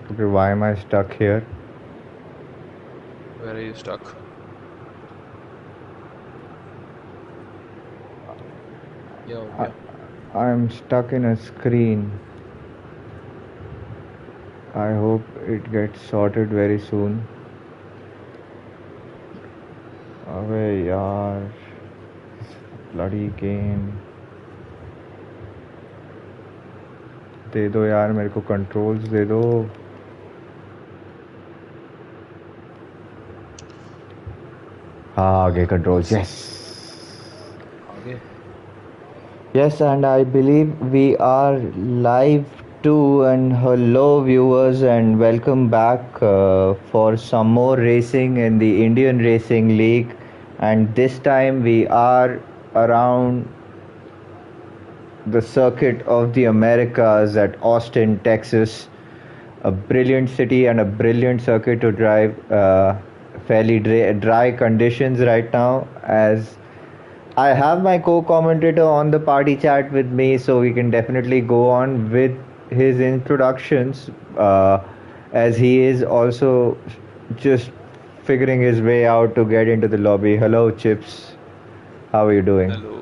Okay, why am I stuck here? Where are you stuck? Yo, I, yeah. I'm stuck in a screen. I hope it gets sorted very soon. अबे यार, bloody game. दे दो यार मेरे को controls दे दो. हाँ आगे controls. What's up? Yes. Okay. Yes, and I believe we are live too. And hello, viewers, and welcome back for some more racing in the Indian Racing League. And this time we are around the circuit of the Americas at Austin, Texas. A brilliant city and a brilliant circuit to drive. Fairly dry conditions right now, as I have my co-commentator on the party chat with me, so we can definitely go on with his introductions, as he is also just figuring his way out to get into the lobby. Hello, Chips. How are you doing? Hello.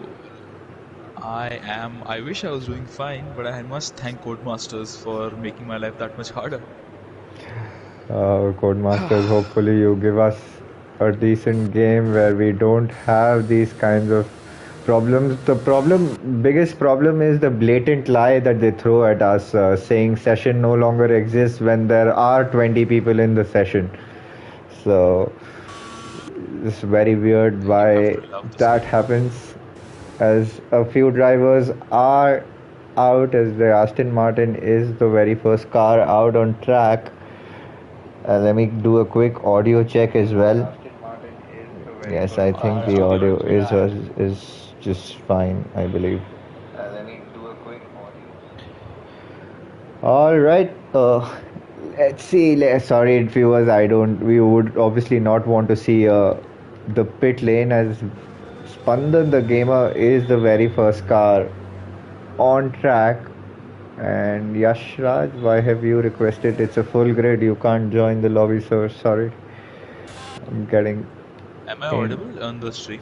I wish I was doing fine, but I must thank Codemasters for making my life that much harder. Codemasters, hopefully you give us a decent game where we don't have these kinds of problems. Biggest problem is the blatant lie that they throw at us, saying session no longer exists when there are 20 people in the session. So it's very weird You have why to love this that game. happens, as a few drivers are out, as the Aston Martin is the very first car out on track. Let me do a quick audio check as well. Yes, I think the Absolutely audio fine. is just fine, I believe. All right. Let's see. Sorry, viewers. I don't. We would obviously not want to see the pit lane, as Spandan the gamer is the very first car on track. And Yashraj, why have you requested? It's a full grid. You can't join the lobby, sir. Sorry. I'm getting Am I in. audible on the stream?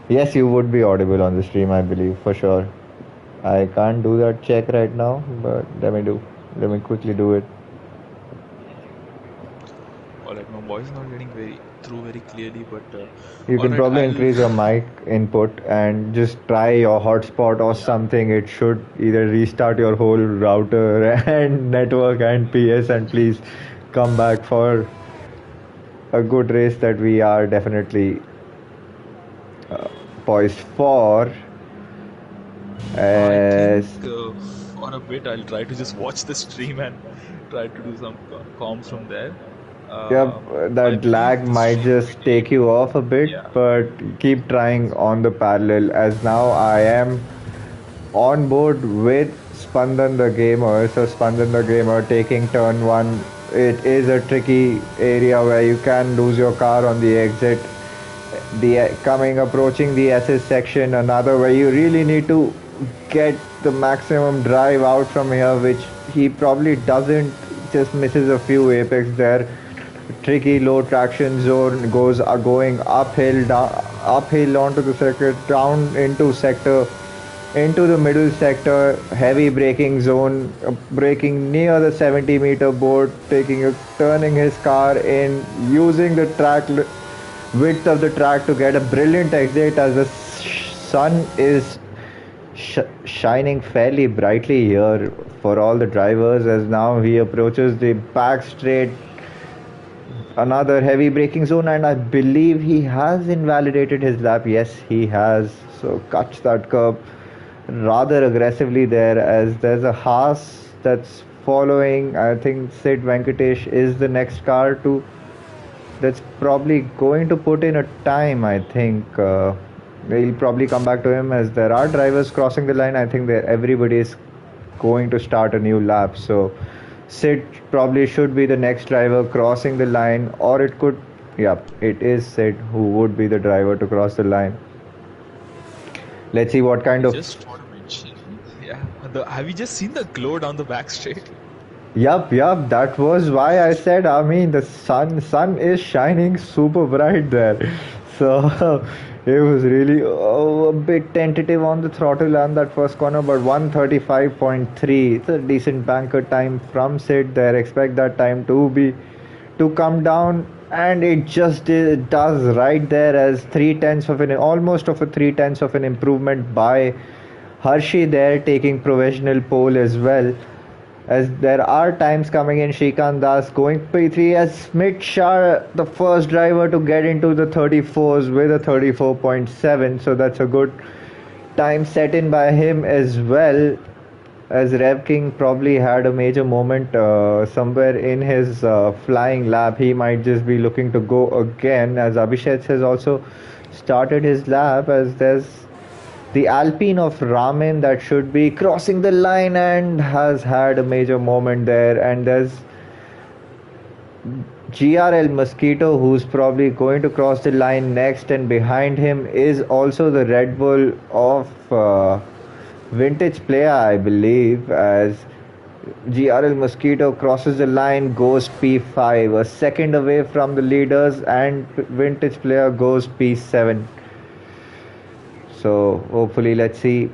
Yes, you would be audible on the stream, I believe, for sure. I can't do that check right now, but let me do. Let me quickly do it. Alright, my voice is not getting very clearly, but You can alright, probably I'll increase your mic input and just try your hotspot or yeah. something. It should either restart your whole router and network and PS, and please come back for a good race that we are definitely poised for. I think As for a bit I'll try to just watch the stream and try to do some comms from there. yep, I that lag believe the might stream will just be take you off a bit, yeah. but keep trying on the parallel. As now I am on board with Spandan the gamer. So Spandan the gamer taking turn one. It is a tricky area where you can lose your car on the exit. The coming approaching the SS section, another where you really need to get the maximum drive out from here, which he probably doesn't. Just misses a few apex there. Tricky low traction zone goes going uphill, down, uphill onto the circuit, down into the middle sector, heavy braking zone, braking near the 70-meter board, turning his car in, using the width of the track to get a brilliant exit, as the sun is shining fairly brightly here for all the drivers, as now he approaches the back straight, another heavy braking zone, and I believe he has invalidated his lap. Yes, he has. So cuts that curb rather aggressively there, as there's a Haas that's following. I think Sid Venkatesh is the next car to that's probably going to put in a time. I think we'll probably come back to him, as there are drivers crossing the line. I think that everybody is going to start a new lap. So Sid probably should be the next driver crossing the line, or it could, yeah, it is Sid who would be the driver to cross the line. Let's see what I kind of. just want to mention, yeah. Have you just seen the glow down the back straight? Yup. That was why I said. I mean, the sun is shining super bright there, so it was really a bit tentative on the throttle on that first corner. But 135.3, it's a decent banker time from Sid there. Expect that time to come down, and it just does right there as 3/10 of an almost of a 3/10 of an improvement by Hershey there, taking provisional pole as well, as there are times coming in. Shrikant Das going P3 as Smith Shah, the first driver to get into the 34s with a 34.7, so that's a good time set in by him as well. As Rev King probably had a major moment somewhere in his flying lap, he might just be looking to go again, as Abhishek has also started his lap, as there's the Alpine of Ramin that should be crossing the line and has had a major moment there. And there's GRL Mosquito who's probably going to cross the line next, and behind him is also the Red Bull of Vintage Player, I believe, as GRL Mosquito crosses the line, goes P5, a second away from the leaders, and Vintage Player goes P7. So hopefully, let's see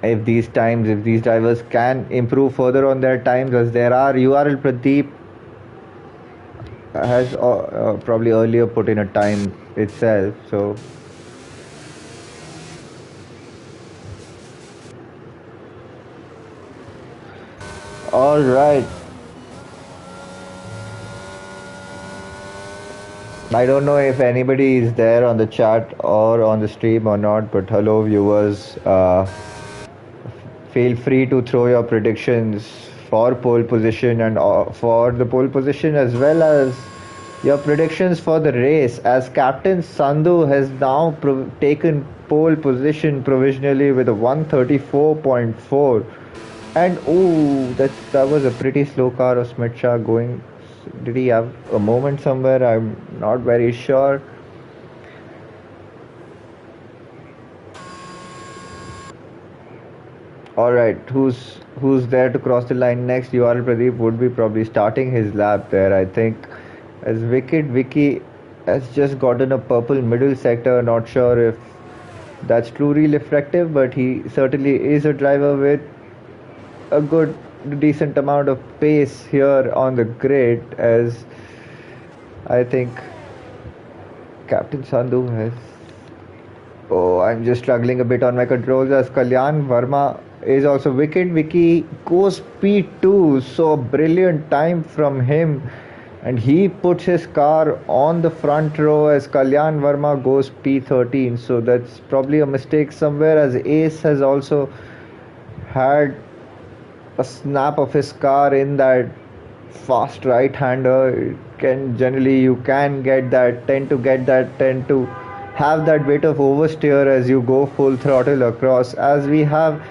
if these drivers can improve further on their times, as there are URL Pradeep has probably earlier put in a time itself. So all right, I don't know if anybody is there on the chat or on the stream or not, but hello viewers. Feel free to throw your predictions for pole position and for the pole position, as well as your predictions for the race, as Captain Sandhu has now taken pole position provisionally with a 134.4. And oh, that was a pretty slow car of Smith Shah going. Did he have a moment somewhere? I'm not very sure. All right, who's there to cross the line next? URL Pradeep would be probably starting his lap there, I think. As Wicked Vicky has just gotten a purple middle sector. Not sure if that's truly reflective, but he certainly is a driver with a good, decent amount of pace here on the grid. As I think Captain Sandhu has. Oh, I'm just struggling a bit on my controls, as Kalyan Verma is also Wicked Vicky goes P2, so brilliant time from him, and he puts his car on the front row as Kalyan Verma goes P13. So that's probably a mistake somewhere, as Ace has also had a snap of his car in that fast right hander. Can generally you can get that tend to have that bit of oversteer as you go full throttle across, as we have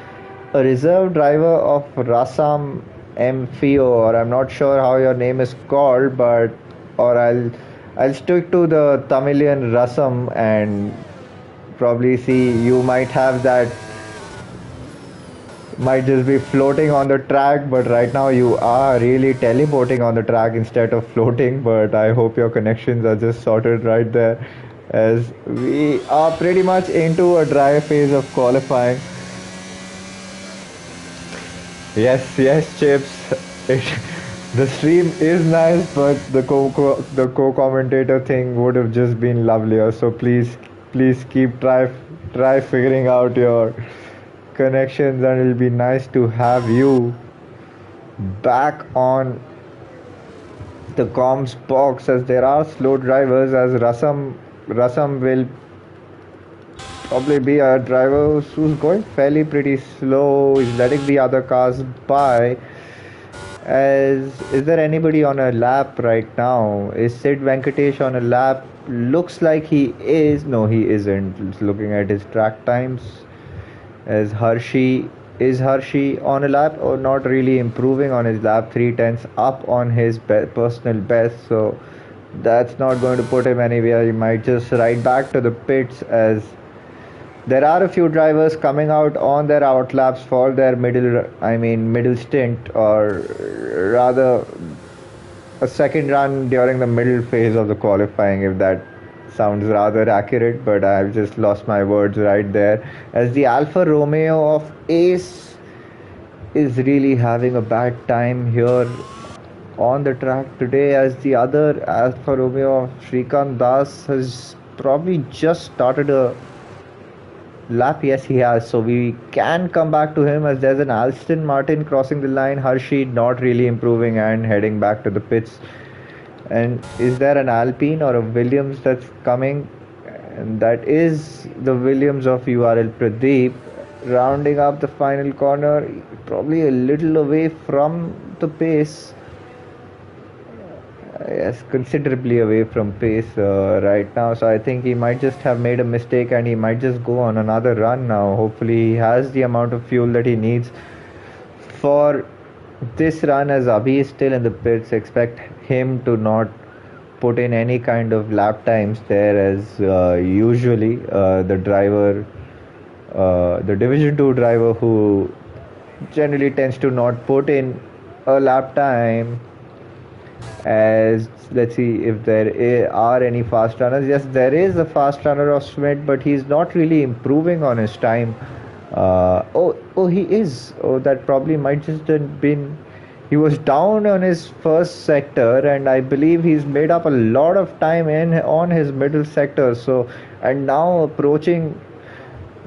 a reserve driver of Rasam M Fio, or I'm not sure how your name is called, but or I'll stick to the Tamilian Rasam and probably see you might have that, might just be floating on the track, but right now you are really teleporting on the track instead of floating. But I hope your connections are just sorted right there, as we are pretty much into a dry phase of qualifying. Yes, Chips. It, the stream is nice, but the co-commentator thing would have just been lovelier. So please keep try figuring out your connections, and it'll be nice to have you back on the comms box, as there are slow drivers, as Rasam will probably be a driver who's going fairly pretty slow. He's letting the other cars by. As is there anybody on a lap right now? Is Sid Venkatesh on a lap? Looks like he is. No, he isn't. Just looking at his track times, as Hershey on a lap, or not really improving on his lap, 3/10 up on his personal best, so that's not going to put him anywhere. He might just ride back to the pits, as There are a few drivers coming out on their outlaps for their middle stint, or rather a second run during the middle phase of the qualifying, if that sounds rather accurate, but I've just lost my words right there. As the Alfa Romeo of Ace is really having a bad time here on the track today, as the other Alfa Romeo of Shrikant Das has probably just started a lap. Yes, he has. So we can come back to him, as there's an Alston Martin crossing the line. Hershey not really improving and heading back to the pits. And is there an Alpine or a Williams that's coming? And that is the Williams of URL Pradeep, rounding up the final corner, probably a little away from the pace. Yes, considerably away from pace right now. So I think he might just have made a mistake and he might just go on another run now. Hopefully, he has the amount of fuel that he needs for this run, as Abhi is still in the pits. Expect him to not put in any kind of lap times there, as usually the Division 2 driver, who generally tends to not put in a lap time. As let's see if there are any fast runners. Yes, there is a fast runner of Schmidt, but he's not really improving on his time. Oh, he is. Oh, that probably might just have been. He was down on his first sector, and I believe he's made up a lot of time in on his middle sector. So, and now approaching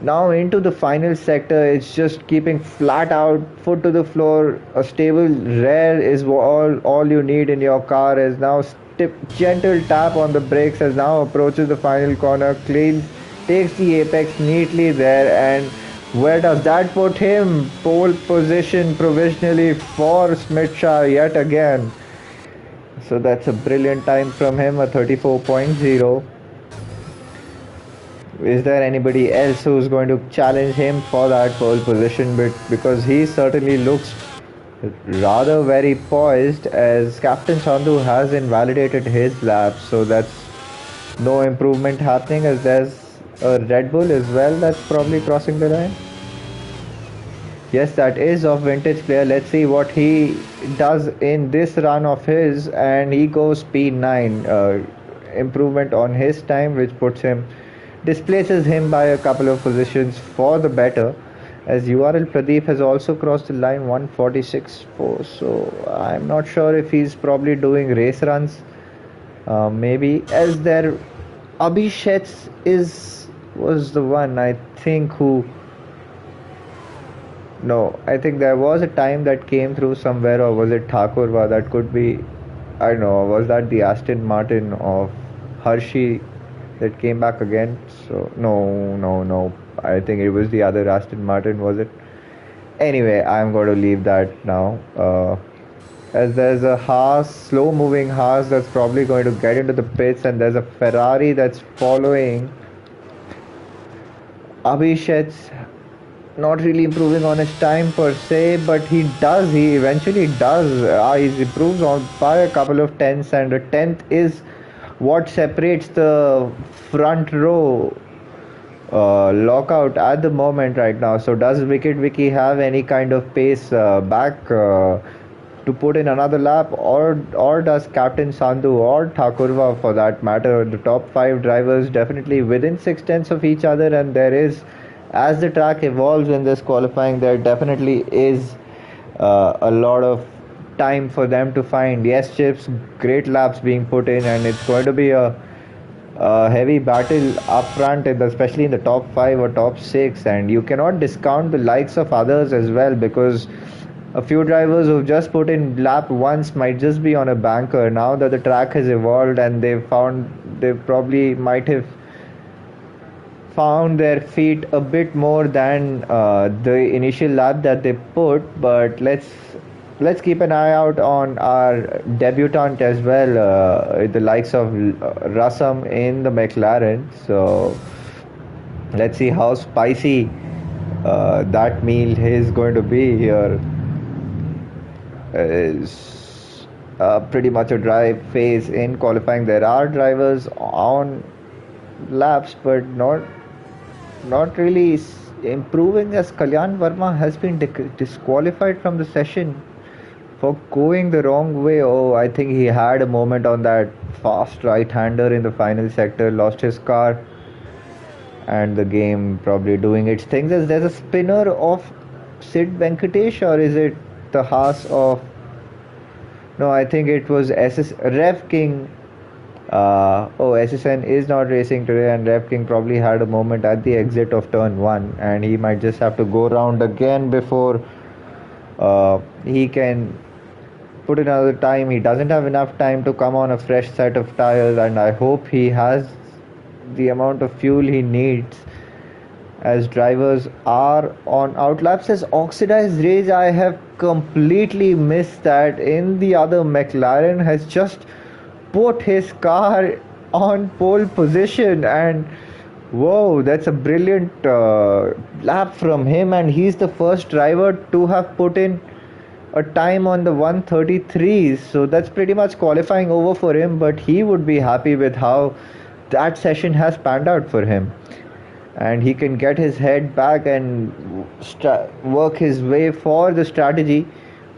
now into the final sector, it's just keeping flat out, foot to the floor. A stable rear is all you need in your car. Is now gentle tap on the brakes as now approaches the final corner. Clean takes the apex neatly there, and where does that put him? Pole position provisionally for Smith-Shah yet again. So that's a brilliant time from him, a 34.0. Is there anybody else who's going to challenge him for that pole position? But because he certainly looks rather very poised, as Captain Sandhu has invalidated his lap, so that's no improvement happening, as there's a Red Bull as well that's probably crossing the line. Yes, that is of Vintage Player. Let's see what he does in this run of his, and he goes P9. Improvement on his time, which displaces him by a couple of positions for the better, as URL Pradeep has also crossed the line 146.4. So I'm not sure if he's probably doing race runs. Maybe, as there Abhishek was the one, I think, who. No, I think there was a time that came through somewhere, or was it Thakurva? That could be, I don't know, was that the Aston Martin of Hershey that came back again? So, no. I think it was the other Aston Martin, was it? Anyway, I'm going to leave that now. As there's a Haas, slow moving Haas, that's probably going to get into the pits, and there's a Ferrari that's following. Abhishek not really improving on his time per se, but he eventually does. He improves on by a couple of tenths, and a tenth is what separates the front row lockout at the moment right now. So does Wicked Vicky have any kind of pace back to put in another lap, or does Captain Sandhu or Thakurva, for that matter? The top 5 drivers definitely within 6 tenths of each other, and there is, as the track evolves in this qualifying, there definitely is a lot of time for them to find. Yes, Chips, great laps being put in, and it's going to be a heavy battle up front, especially in the top 5 or top 6, and you cannot discount the likes of others as well, because a few drivers who've just put in lap once might just be on a banker. Now that the track has evolved, and they probably might have found their feet a bit more than the initial lap that they put. But let's keep an eye out on our debutant as well, the likes of Russell in the McLaren. So let's see how spicy that meal is going to be here. Is pretty much a dry phase in qualifying. There are drivers on laps, but not not really improving as Kalyan Verma has been disqualified from the session for going the wrong way. Oh, I think he had a moment on that fast right-hander in the final sector, lost his car, and the game probably doing its things. As there's a spinner of Sid Venkatesh, or is it the Haas of? No, I think it was SS Rev King. SSN is not racing today, and Rev King probably had a moment at the exit of turn one, and he might just have to go round again before he can put in another time. He doesn't have enough time to come on a fresh set of tires, and I hope he has the amount of fuel he needs as drivers are on outlaps. As oxidized rage, I have completely missed that. In the other, McLaren has just put his car on pole position, and whoa, that's a brilliant lap from him, and he's the first driver to have put in a time on the 133s, so that's pretty much qualifying over for him, but he would be happy with how that session has panned out for him, and he can get his head back and work his way for the strategy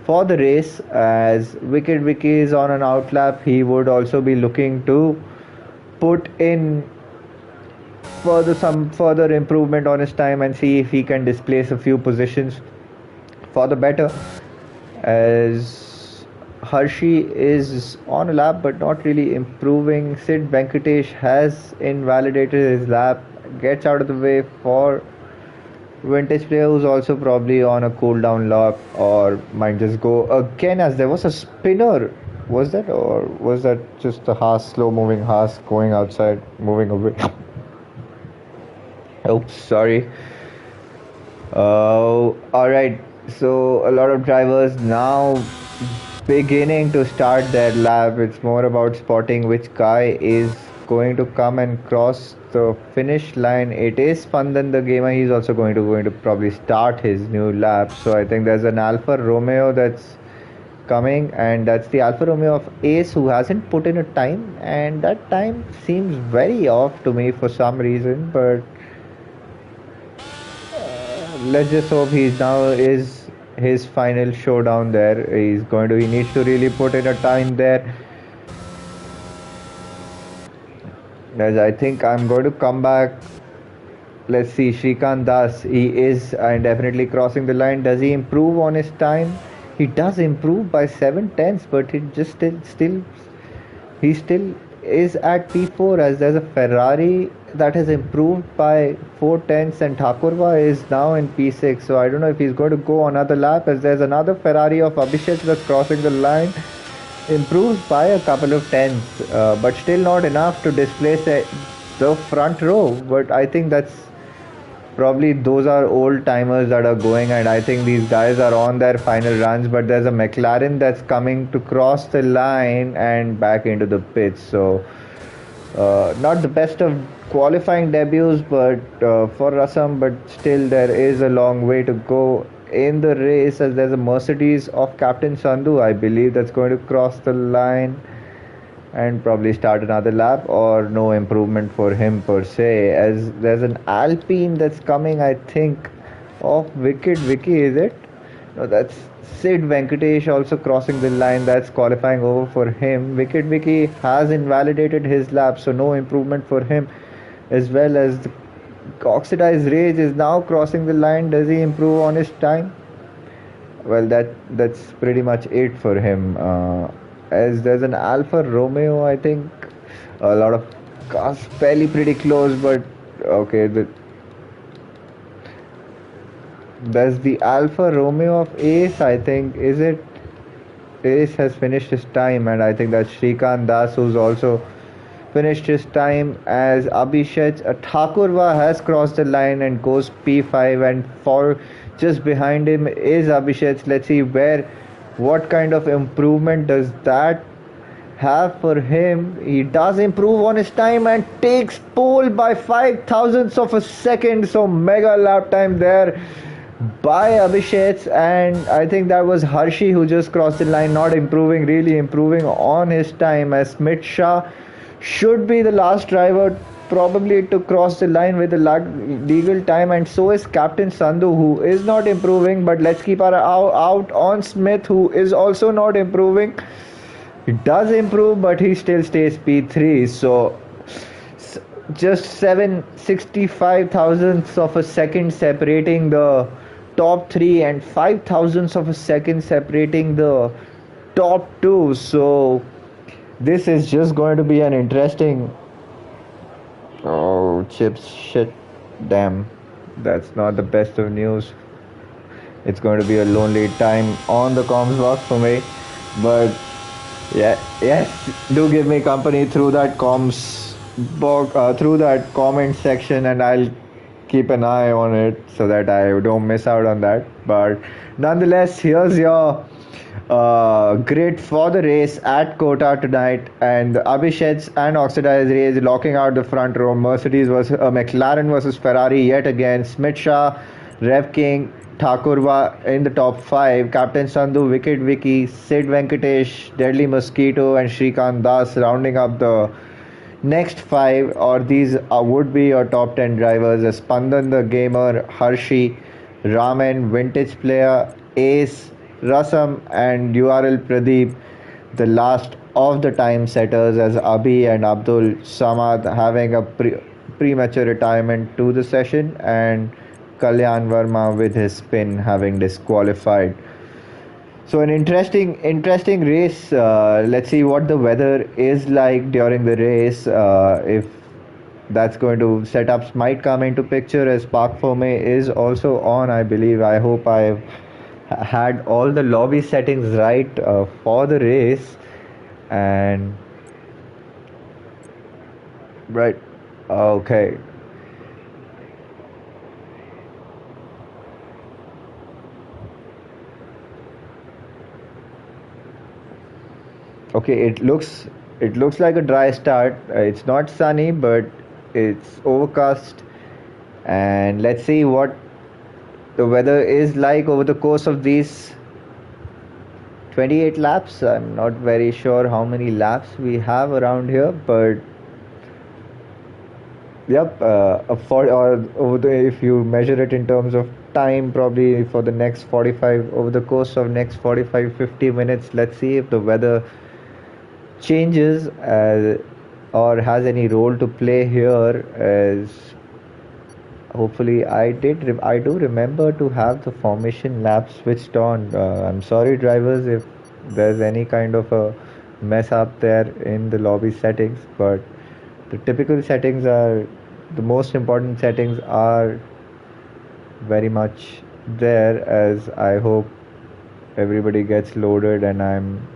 for the race. As Wicked Vicky is on an outlap, he would also be looking to put in some further improvement on his time and see if he can displace a few positions for the better. As Hershey is on a lap but not really improving. Sid Venkatesh has invalidated his lap, gets out of the way for Vintage Player, who's also probably on a cool down lap or might just go again. As there was a spinner, was that, or was that just the Haas, slow moving Haas going outside, moving away? Oops, sorry. Alright, so a lot of drivers now beginning to start their lap. It's more about spotting which guy is going to come and cross the finish line. It is Spandan the gamer. He's also going to probably start his new lap. So I think there's an Alfa Romeo that's coming, and that's the Alfa Romeo of Ace, who hasn't put in a time, and that time seems very off to me for some reason, but let's just hope he's now is his final showdown there. He needs to really put in a time there. As I think I'm going to come back. Let's see, Shrikant Das, he is definitely crossing the line. Does he improve on his time? He does improve by 7/10, but it just still he still is at P4, as there's a Ferrari that has improved by 4/10, and Thakurva is now in P6. So I don't know if he's going to go another lap, as there's another Ferrari of Abhishek that's crossing the line. Improves by a couple of tenths, but still not enough to displace the front row. But I think that's probably those are old timers that are going, and I think these guys are on their final runs. But there's a McLaren that's coming to cross the line and back into the pits. So not the best of qualifying debuts, but for Rasam, but still there is a long way to go in the race, as there's a Mercedes of Captain Sandhu, I believe, that's going to cross the line and probably start another lap, or no improvement for him per se, as there's an Alpine that's coming, I think, of Wicked Vicky, is it? No, that's Sid Venkatesh also crossing the line. That's qualifying over for him. Wicked Vicky has invalidated his lap, so no improvement for him, as well as the Oxidized Rage is now crossing the line. Does he improve on his time? Well, that's pretty much it for him. As there's an Alfa Romeo, I think a lot of cars fairly pretty close, but okay. There's the Alfa Romeo of Ace, I think. Is it? Ace has finished his time, and I think that's Shrikant Das, who's also finished his time. As Abhishek Thakurva has crossed the line and goes P5, and for just behind him is Abhishek. Let's see what kind of improvement does that have for him. He does improve on his time and takes pole by 5 thousandths of a second, so mega lap time there by Abhishek. And I think that was Hershey who just crossed the line, not improving, really improving on his time, as Smith Shah should be the last driver probably to cross the line with the legal time, and so is Captain Sandhu, who is not improving. But let's keep our out on Smith, who is also not improving. He does improve, but he still stays P3. So just 765 thousandths of a second separating the top three, and 5 thousandths of a second separating the top two. So this is just going to be an interesting. Oh, chips, shit, damn. That's not the best of news. It's going to be a lonely time on the comms box for me. But yeah, yes, do give me company through that comms box, through that comment section, and I'll keep an eye on it so that I don't miss out on that. But nonetheless, here's your grid for the race at COTA tonight, and the Abhisheks and Oxidized Rays locking out the front row. Mercedes versus McLaren versus Ferrari yet again. Smith Shah, Rev King, Thakurva in the top five. Captain Sandhu, Wicked Vicky, Sid Venkatesh, Deadly Mosquito, and Shrikant Das rounding up the next five, or these would be your top 10 drivers: Spandan the Gamer, Hershey, Raman, Vintage Player, Ace, Rasam, and URL Pradeep, the last of the time setters, as Abhi and Abdul Samad having a premature retirement to the session, and Kalyan Verma with his spin having disqualified. So an interesting race. Let's see what the weather is like during the race. If that's going to setups might come into picture, as Park Fome is also on, I believe. I hope I've had all the lobby settings right for the race, and right. Okay. Okay, it looks like a dry start. It's not sunny, but it's overcast. And let's see what the weather is like over the course of these 28 laps. I'm not very sure how many laps we have around here, but yep, or over the, if you measure it in terms of time, probably for the next 45, over the course of next 45-50 minutes. Let's see if the weather changes or has any role to play here, as hopefully I do remember to have the formation lap switched on. I'm sorry drivers if there's any kind of a mess up there in the lobby settings, but the typical settings are, the most important settings are very much there, as I hope everybody gets loaded and I'm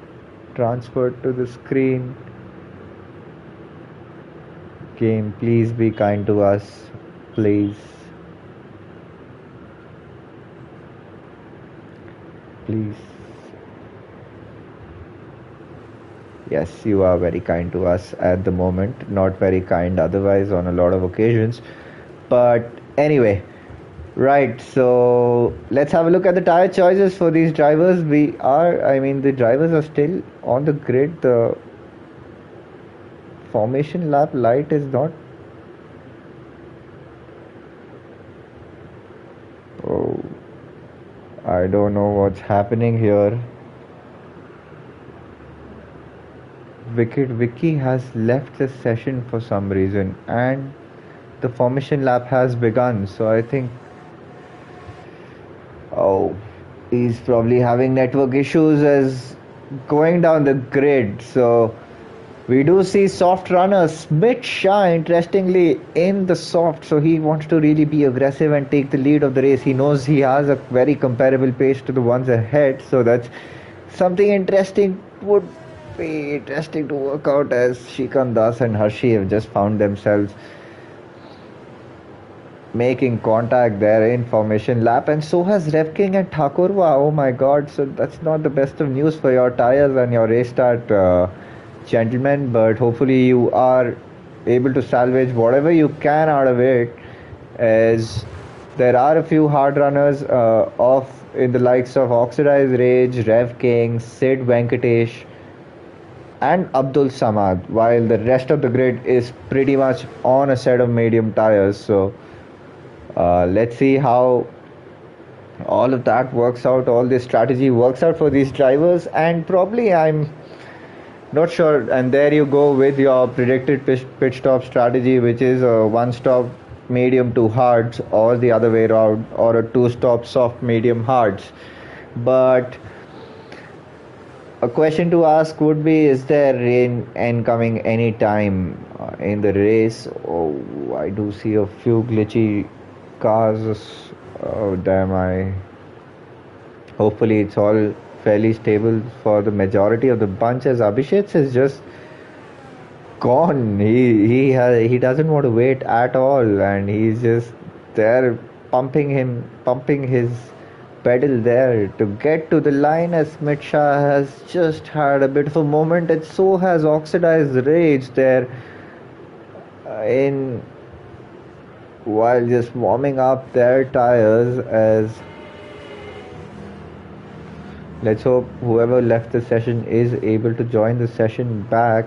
transferred to the screen. Game, please be kind to us, please. Please. Yes, you are very kind to us at the moment, not very kind otherwise on a lot of occasions. But anyway, right, so let's have a look at the tire choices for these drivers. The drivers are still on the grid. The formation lap light is not. Oh, I don't know what's happening here. Wicked Vicky has left the session for some reason, and the formation lap has begun. So I think, oh, he's probably having network issues as going down the grid. So we do see soft runner Smith Shah, interestingly, in the soft. So he wants to really be aggressive and take the lead of the race. He knows he has a very comparable pace to the ones ahead. So that's something interesting, would be interesting to work out, as Shrikant Das and Hershey have just found themselves making contact there in formation lap, and so has Rev King and Thakurva. Oh my god, so that's not the best of news for your tires and your race start, gentlemen, but hopefully you are able to salvage whatever you can out of it, as there are a few hard runners in the likes of Oxidized Rage, Rev King, Sid Venkatesh, and Abdul Samad, while the rest of the grid is pretty much on a set of medium tires. So let's see how all of that works out, all this strategy works out for these drivers, and probably I'm not sure. And there you go with your predicted pit stop strategy, which is a one stop medium to hards, or the other way around, or a two stop soft medium hards. But a question to ask would be, is there rain incoming any time in the race? Oh, I do see a few glitchy cars. Oh, damn, I. Hopefully, it's all fairly stable for the majority of the bunch, as Abhishek is just gone. He doesn't want to wait at all, and he's just there pumping his pedal there to get to the line, as Mitsha has just had a bit of a moment, and so has Oxidized Rage there in while just warming up their tires. As let's hope whoever left the session is able to join the session back.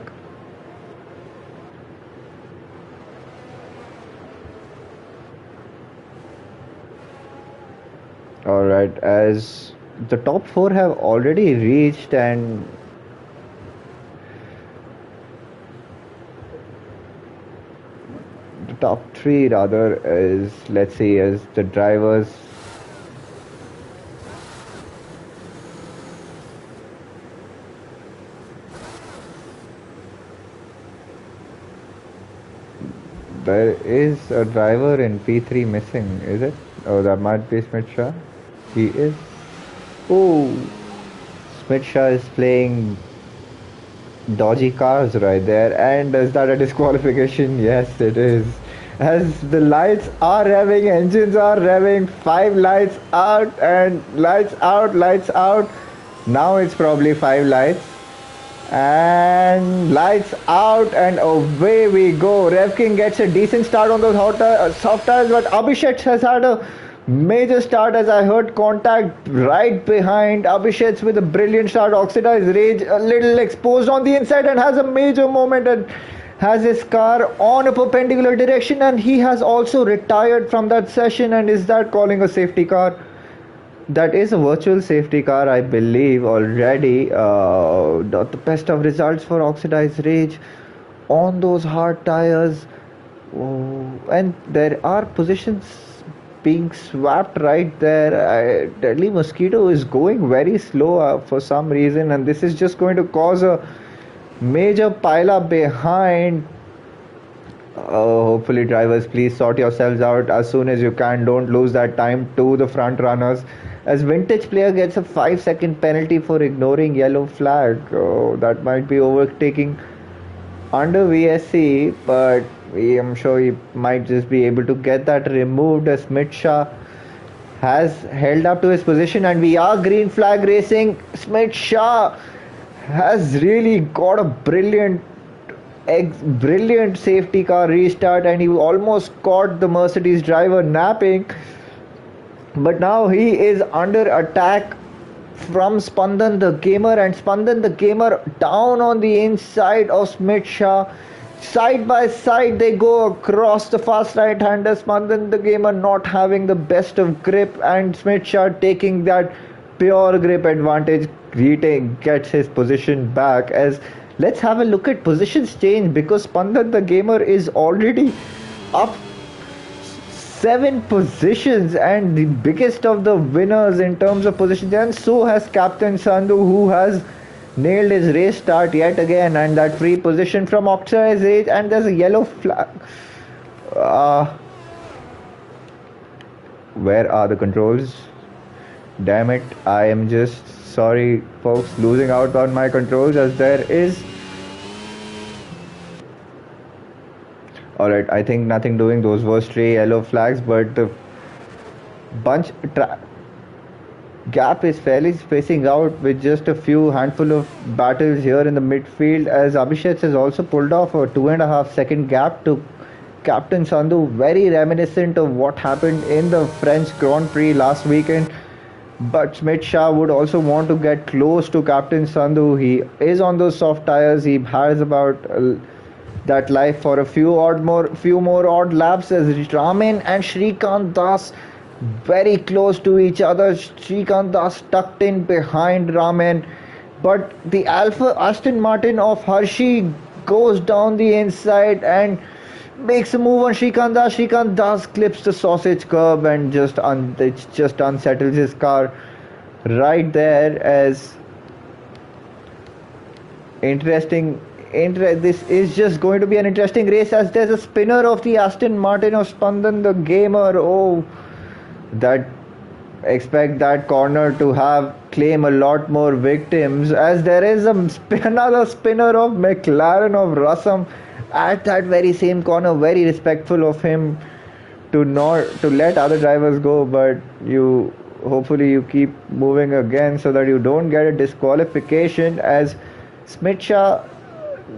Alright, as the top 4 have already reached, and the top 3 rather is, let's see, as the drivers there is a driver in P3 missing, is it? Oh, that might be Smith Shah. He is. Oh, Smith Shah is playing dodgy cars right there. And is that a disqualification? Yes, it is. As the lights are revving, engines are revving, 5 lights out and lights out, lights out. Now it's probably 5 lights. And lights out, and away we go. Revkin gets a decent start on those soft tires, but Abhishek has had a major start, as I heard contact right behind. Abhishek with a brilliant start. Oxidized Rage a little exposed on the inside and has a major moment and has his car on a perpendicular direction, and he has also retired from that session. And is that calling a safety car? That is a virtual safety car, I believe, already. Not the best of results for Oxidized Rage on those hard tires. Oh, and there are positions being swapped right there. Deadly Mosquito is going very slow for some reason, and this is just going to cause a major pile up behind. Hopefully, drivers, please sort yourselves out as soon as you can. Don't lose that time to the front runners, as Vintage Player gets a 5-second penalty for ignoring yellow flag. Oh, that might be overtaking under VSC, but I'm sure he might just be able to get that removed, as Smith Shah has held up to his position, and we are green flag racing. Smith Shah has really got a brilliant safety car restart, and he almost caught the Mercedes driver napping, but now he is under attack from Spandan the Gamer, and Spandan the Gamer down on the inside of Smith Shah. Side by side they go across the fast right hander. Spandan the Gamer not having the best of grip, and Smith Shah taking that pure grip advantage, gets his position back. As let's have a look at positions change, because Spandan the Gamer is already up 7 positions and the biggest of the winners in terms of positions, and so has Captain Sandhu, who has nailed his race start yet again, and that free position from Oxidized Rage, and there's a yellow flag. Where are the controls? Damn it, I am just sorry folks, losing out on my controls, as there is. Alright, I think nothing doing. Those were stray yellow flags, but the bunch gap is fairly spacing out with just a few handful of battles here in the midfield, as Abhishek has also pulled off a 2.5 second gap to Captain Sandhu, very reminiscent of what happened in the French Grand Prix last weekend, But Smith Shah would also want to get close to Captain Sandhu. He is on those soft tires. He has about that life for a few more odd laps as Ramin and Shrikant Das very close to each other. Shrikant Das tucked in behind Ramin, but the Alpha Aston Martin of Hershey goes down the inside and makes a move on Shrikant Das. Shrikant Das clips the sausage curb and it just unsettles his car right there. As interesting this is just going to be an interesting race, as there's a spinner of the Aston Martin of Spandan the gamer. Oh, that expect that corner to have claim a lot more victims, as there is another spinner of McLaren of Russell at that very same corner. Very respectful of him to not to let other drivers go, but you hopefully you keep moving again so that you don't get a disqualification, as Smith Shah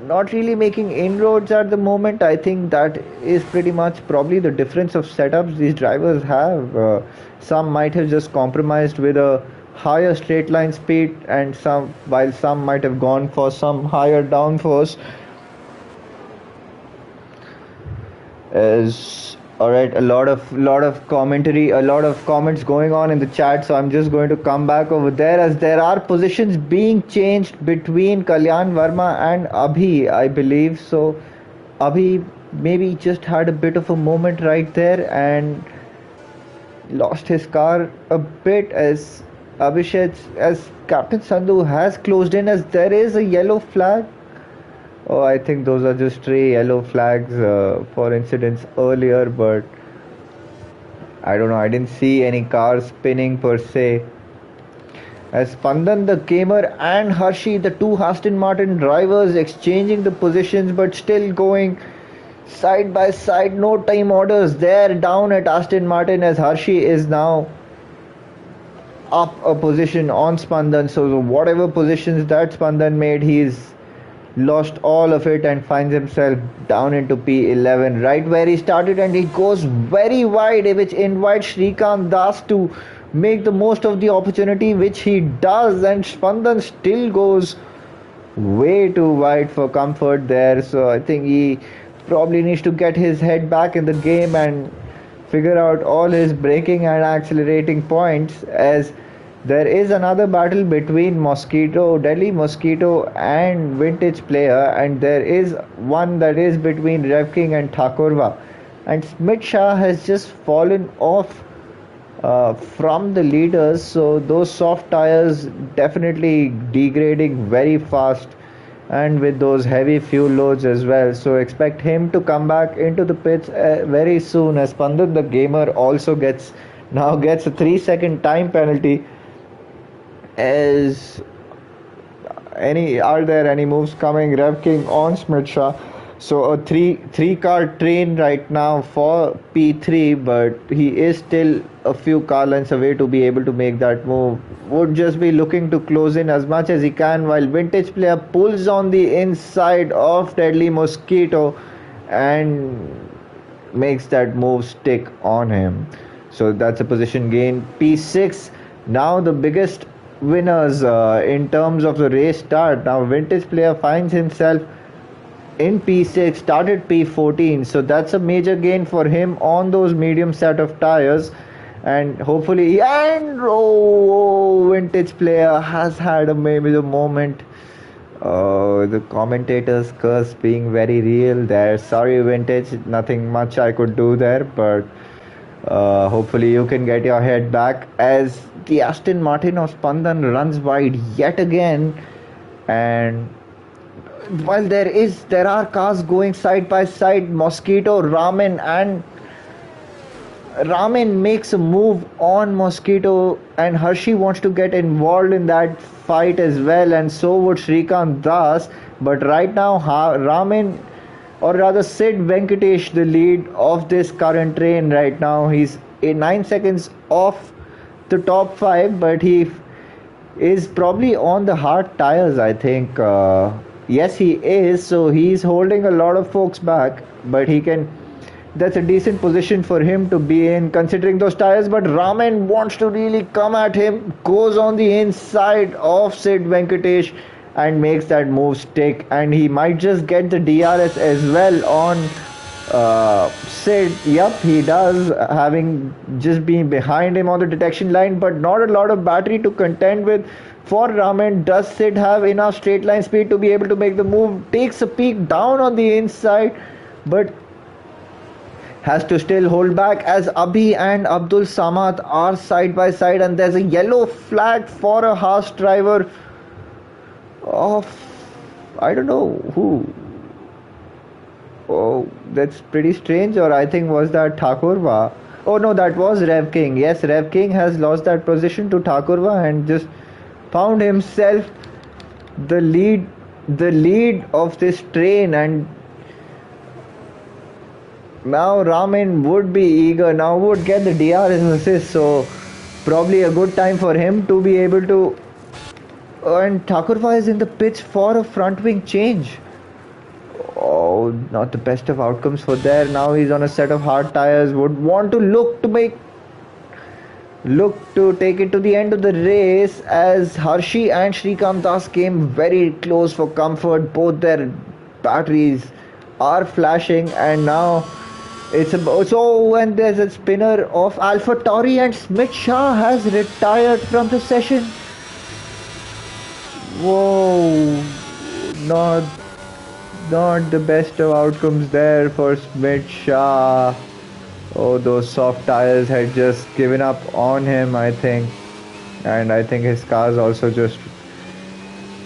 not really making inroads at the moment. I think that is pretty much probably the difference of setups these drivers have. Some might have just compromised with a higher straight line speed, and some might have gone for some higher downforce. Is all right. A lot of commentary, a lot of comments going on in the chat. So I'm just going to come back over there, as there are positions being changed between Kalyan Verma and Abhi, I believe. So Abhi maybe just had a bit of a moment right there and lost his car a bit, as as Captain Sandhu has closed in, as there is a yellow flag. Oh, I think those are just stray yellow flags for incidents earlier, but I don't know. I didn't see any cars spinning per se. As Spandan the gamer and Hershey, the two Aston Martin drivers, exchanging the positions but still going side by side. No time orders there down at Aston Martin, as Hershey is now up a position on Spandan. So whatever positions that Spandan made, he's lost all of it and finds himself down into P11, right where he started, and he goes very wide, which invites Shrikant Das to make the most of the opportunity, which he does, and Spandan still goes way too wide for comfort there. So I think he probably needs to get his head back in the game and figure out all his braking and accelerating points, as there is another battle between Delhi Mosquito and Vintage Player, and there is one that is between Rev King and Thakurva. And Smith Shah has just fallen off from the leaders, so those soft tires definitely degrading very fast, and with those heavy fuel loads as well. So expect him to come back into the pits very soon, as Pandit the gamer also gets a 3-second time penalty. As are there any moves coming? Rev King on Smith Shah. So a three car train right now for P3, but he is still a few car lengths away to be able to make that move. Would just be looking to close in as much as he can, while Vintage Player pulls on the inside of Deadly Mosquito and makes that move stick on him. So that's a position gain. P6, now the biggest winners in terms of the race start. Now Vintage Player finds himself in P6, started P14, so that's a major gain for him on those medium set of tires, and hopefully Vintage Player has had maybe the moment. The commentators curse being very real there. Sorry Vintage, nothing much I could do there, but hopefully you can get your head back, as the Aston Martin of Spandan runs wide yet again. And while there are cars going side by side, Mosquito, Ramin makes a move on Mosquito, and Hershey wants to get involved in that fight as well, and so would Shrikant Das. But right now Ramin, or rather Sid Venkatesh, the lead of this current train right now. He's 9 seconds off the top 5, but he is probably on the hard tires, I think. Yes, he is. So he's holding a lot of folks back, but he can that's a decent position for him to be in considering those tires. But Raman wants to really come at him, goes on the inside of Sid Venkatesh and makes that move stick, and he might just get the DRS as well on Sid. Yep, he does, having just been behind him on the detection line, but not a lot of battery to contend with for Raman. Does Sid have enough straight line speed to be able to make the move? Takes a peek down on the inside, but has to still hold back as Abhi and Abdul Samad are side by side, and there's a yellow flag for a Haas driver of I don't know who. Oh, that's pretty strange. Or I think was that Thakurva? Oh no, that was Rev King. Yes, Rev King has lost that position to Thakurva and just found himself the lead of this train. And now Ramin would be eager, now would get the DRS assist, so probably a good time for him to be able to. And Thakurva is in the pitch for a front wing change. Oh, not the best of outcomes for there. Now he's on a set of hard tires, would want to look to take it to the end of the race, as Harshi and Shrikant Das came very close for comfort. Both their batteries are flashing, and now it's and there's a spinner of AlphaTauri, and Smith Shah has retired from the session. Whoa, not the best of outcomes there for Smith Shah. Oh, those soft tires had just given up on him, I think. And I think his car's also just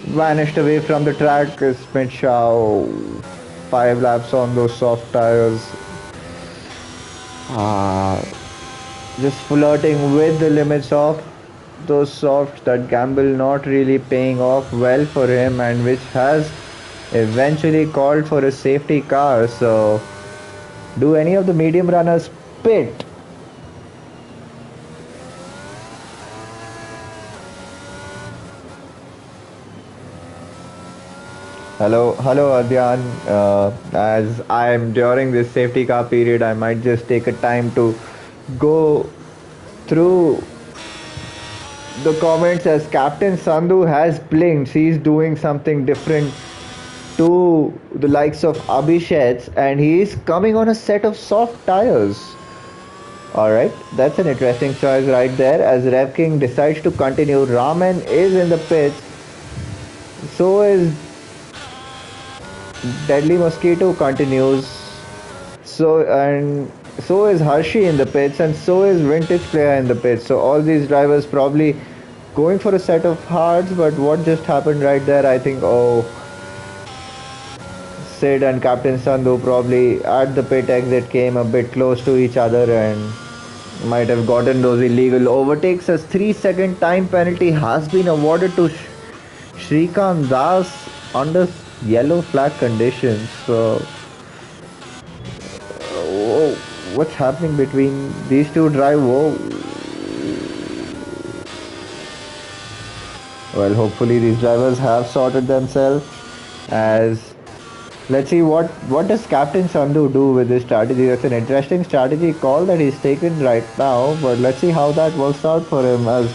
vanished away from the track. Smith Shah, 5 laps on those soft tires. Just flirting with the limits of those softs. That gamble not really paying off well for him, and which has eventually called for a safety car. So do any of the medium runners pit? Hello Adyan. As I am during this safety car period, I might just take a time to go through the comments, as Captain Sandhu has blinked. He's doing something different to the likes of Abhishek, and he's coming on a set of soft tires. Alright, that's an interesting choice right there, as Rev King decides to continue. Raman is in the pits, so is Deadly Mosquito continues, so is Hershey in the pits, and so is Vintage Player in the pits. So all these drivers probably going for a set of hards. But what just happened right there, I think, Sid and Captain Sandhu probably at the pit exit came a bit close to each other and might have gotten those illegal overtakes, as 3-second time penalty has been awarded to Shrikant Das under yellow flag conditions. So what's happening between these two drivers? Well, hopefully these drivers have sorted themselves. As let's see what does Captain Sandhu do with this strategy. That's an interesting strategy call that he's taken right now, but let's see how that works out for him. As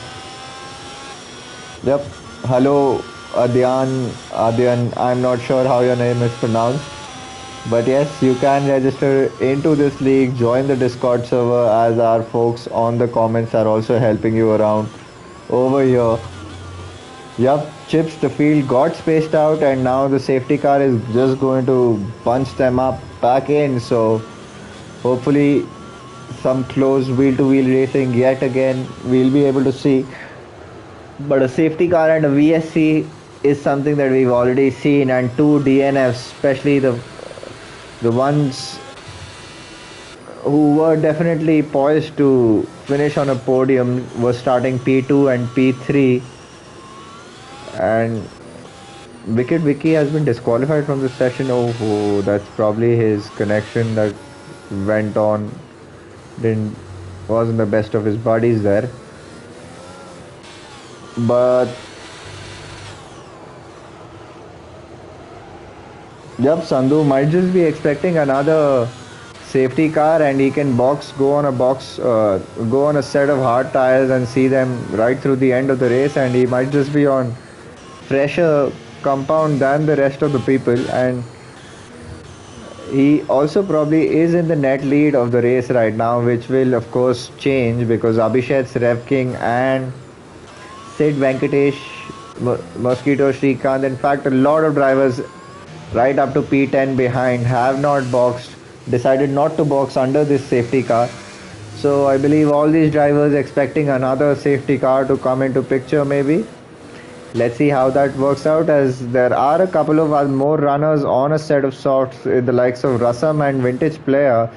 yep, hello Adyan, I'm not sure how your name is pronounced, but yes, you can register into this league, join the Discord server, as our folks on the comments are also helping you around over here. Yup, Chips, the field got spaced out, and now the safety car is just going to bunch them up back in. So hopefully some close wheel-to-wheel racing yet again we'll be able to see. But a safety car and a VSC is something that we've already seen, and 2 DNFs, especially the ones who were definitely poised to finish on a podium, were starting P2 and P3. And Wicked Vicky has been disqualified from the session. Oh, that's probably his connection that went on. Wasn't the best of his buddies there. But yep, Sandhu might just be expecting another safety car, and he can go on a set of hard tires and see them right through the end of the race, and he might just be on fresher compound than the rest of the people, and he also probably is in the net lead of the race right now, which will of course change because Abhishek's Rev King and Sid Venkatesh, Mosquito Shrikant, in fact a lot of drivers right up to P10 behind have not boxed, decided not to box under this safety car. So I believe all these drivers expecting another safety car to come into picture maybe. Let's see how that works out, as there are a couple of more runners on a set of softs in the likes of Rasam and Vintage Player.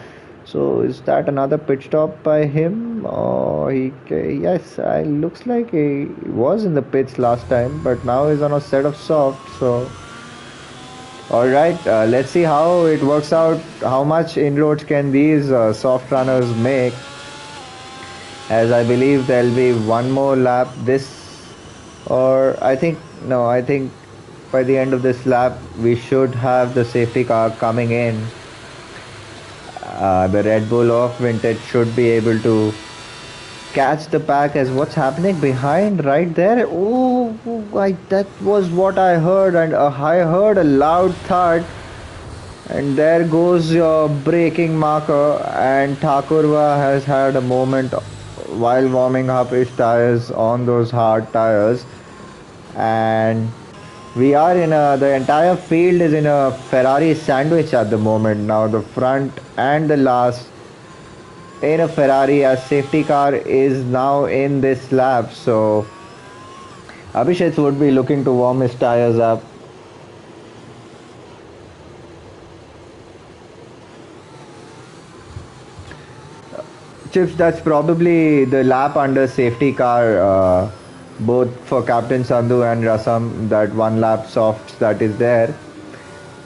So is that another pit stop by him? Oh, yes, looks like he was in the pits last time, but now he's on a set of softs. So all right, let's see how it works out. How much inroads can these soft runners make? As I believe there'll be one more lap. I think by the end of this lap we should have the safety car coming in. The Red Bull of Vintage should be able to catch the pack, as what's happening behind right there. Oh, that was what I heard, and I heard a loud thud, and there goes your braking marker, and Thakurva has had a moment while warming up his tires on those hard tires, and the entire field is in a Ferrari sandwich at the moment. Now the front and the last in a Ferrari, as safety car is now in this lap, so Abhishek would be looking to warm his tires up. Chips, that's probably the lap under safety car, both for Captain Sandhu and Rasam, that one lap softs that is there.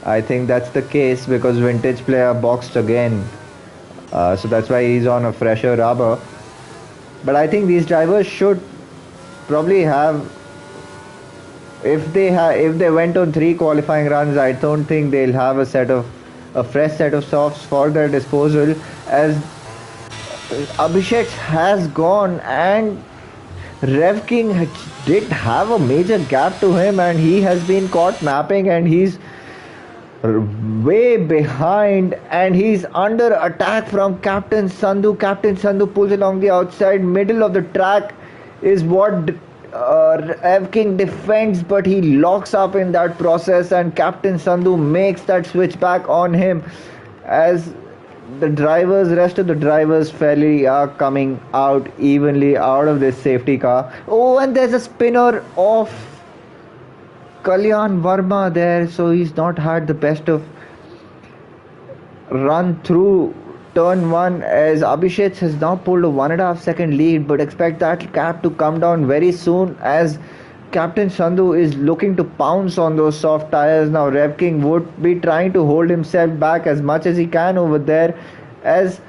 I think that's the case because Vintage Player boxed again. So that's why he's on a fresher rubber. But I think these drivers should probably have, if they went on 3 qualifying runs, I don't think they'll have a fresh set of softs for their disposal, as Abhishek has gone and Rev King did have a major gap to him, and he has been caught napping, and he's way behind, and he's under attack from Captain Sandhu. Captain Sandhu pulls along the outside. Middle of the track is what Rev King defends, but he locks up in that process, and Captain Sandhu makes that switch back on him, as rest of the drivers fairly are coming out evenly out of this safety car. Oh, and there's a spinner of Kalyan Verma there, so he's not had the best of run through turn 1, as Abhishek has now pulled a 1.5 second lead, but expect that gap to come down very soon, as Captain Sandhu is looking to pounce on those soft tires. Now Rev King would be trying to hold himself back as much as he can over there, as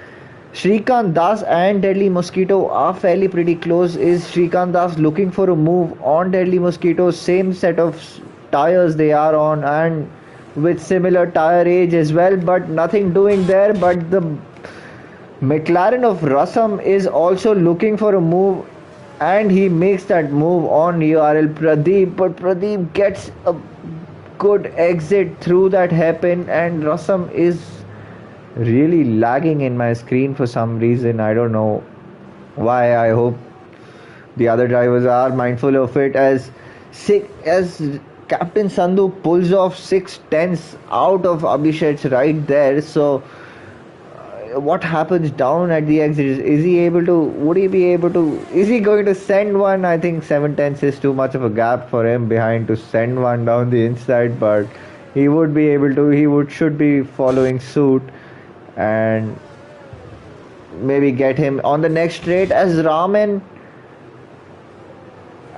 Shrikant Das and Deadly Mosquito are fairly pretty close. Is Shrikant Das looking for a move on Deadly Mosquito? Same set of tires they are on, and with similar tire age as well, but nothing doing there. But the McLaren of Rasam is also looking for a move, and he makes that move on URL Pradeep, but Pradeep gets a good exit through that hairpin, and Rasam is really lagging in my screen for some reason. I don't know why. I hope the other drivers are mindful of it, as Captain Sandhu pulls off 6/10 out of Abhishek's right there. So what happens down at the exit? Is he going to send one? I think 7/10 is too much of a gap for him behind to send one down the inside, but he should be following suit and maybe get him on the next straight, as Raman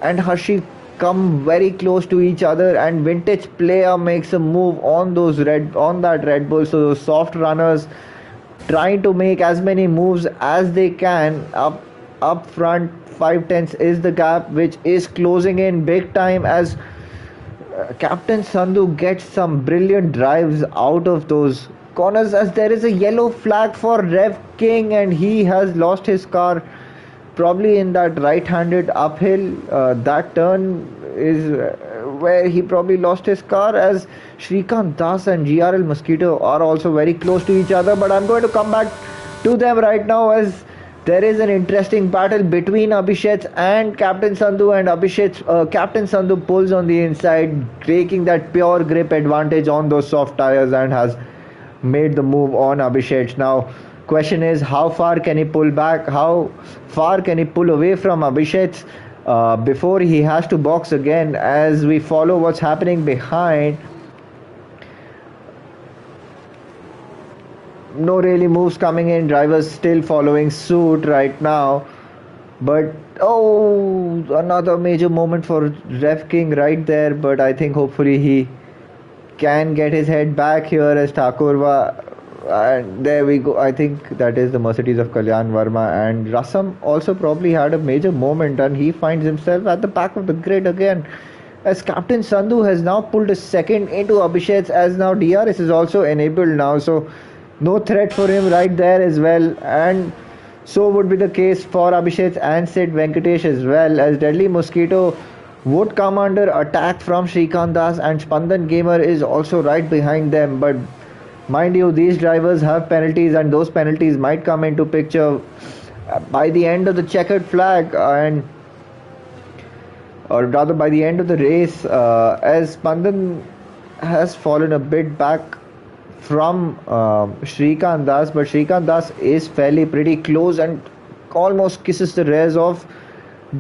and Harshi come very close to each other, and Vintage Player makes a move on that Red Bull. So those soft runners trying to make as many moves as they can up front. 5/10 is the gap, which is closing in big time, as Captain Sandhu gets some brilliant drives out of those corners as there is a yellow flag for Rev King, and he has lost his car probably in that right-handed uphill. That turn is where he probably lost his car, as Shrikant Das and GRL Mosquito are also very close to each other. But I'm going to come back to them right now, as there is an interesting battle between Abhishek and Captain Sandhu, and Captain Sandhu pulls on the inside, taking that pure grip advantage on those soft tires and has made the move on Abhishek. Now, question is, how far can he pull back? How far can he pull away from Abhishek before he has to box again? As we follow what's happening behind, no really moves coming in. Drivers still following suit right now. But oh, another major moment for Rev King right there. But I think hopefully he can get his head back here as Thakurva. And there we go. I think that is the Mercedes of Kalyan Verma. And Rasam also probably had a major moment, and he finds himself at the back of the grid again, as Captain Sandhu has now pulled a second into Abhishek, as now DRS is also enabled now. So no threat for him right there as well. And so would be the case for Abhishek and Sid Venkatesh as well, as Deadly Mosquito would come under attack from Shrikant Das, and Spandan Gamer is also right behind them. But mind you, these drivers have penalties, and those penalties might come into picture by the end of the checkered flag, or rather by the end of the race, as Spandan has fallen a bit back from Shrikant Das, but Shrikant Das is fairly pretty close and almost kisses the rays of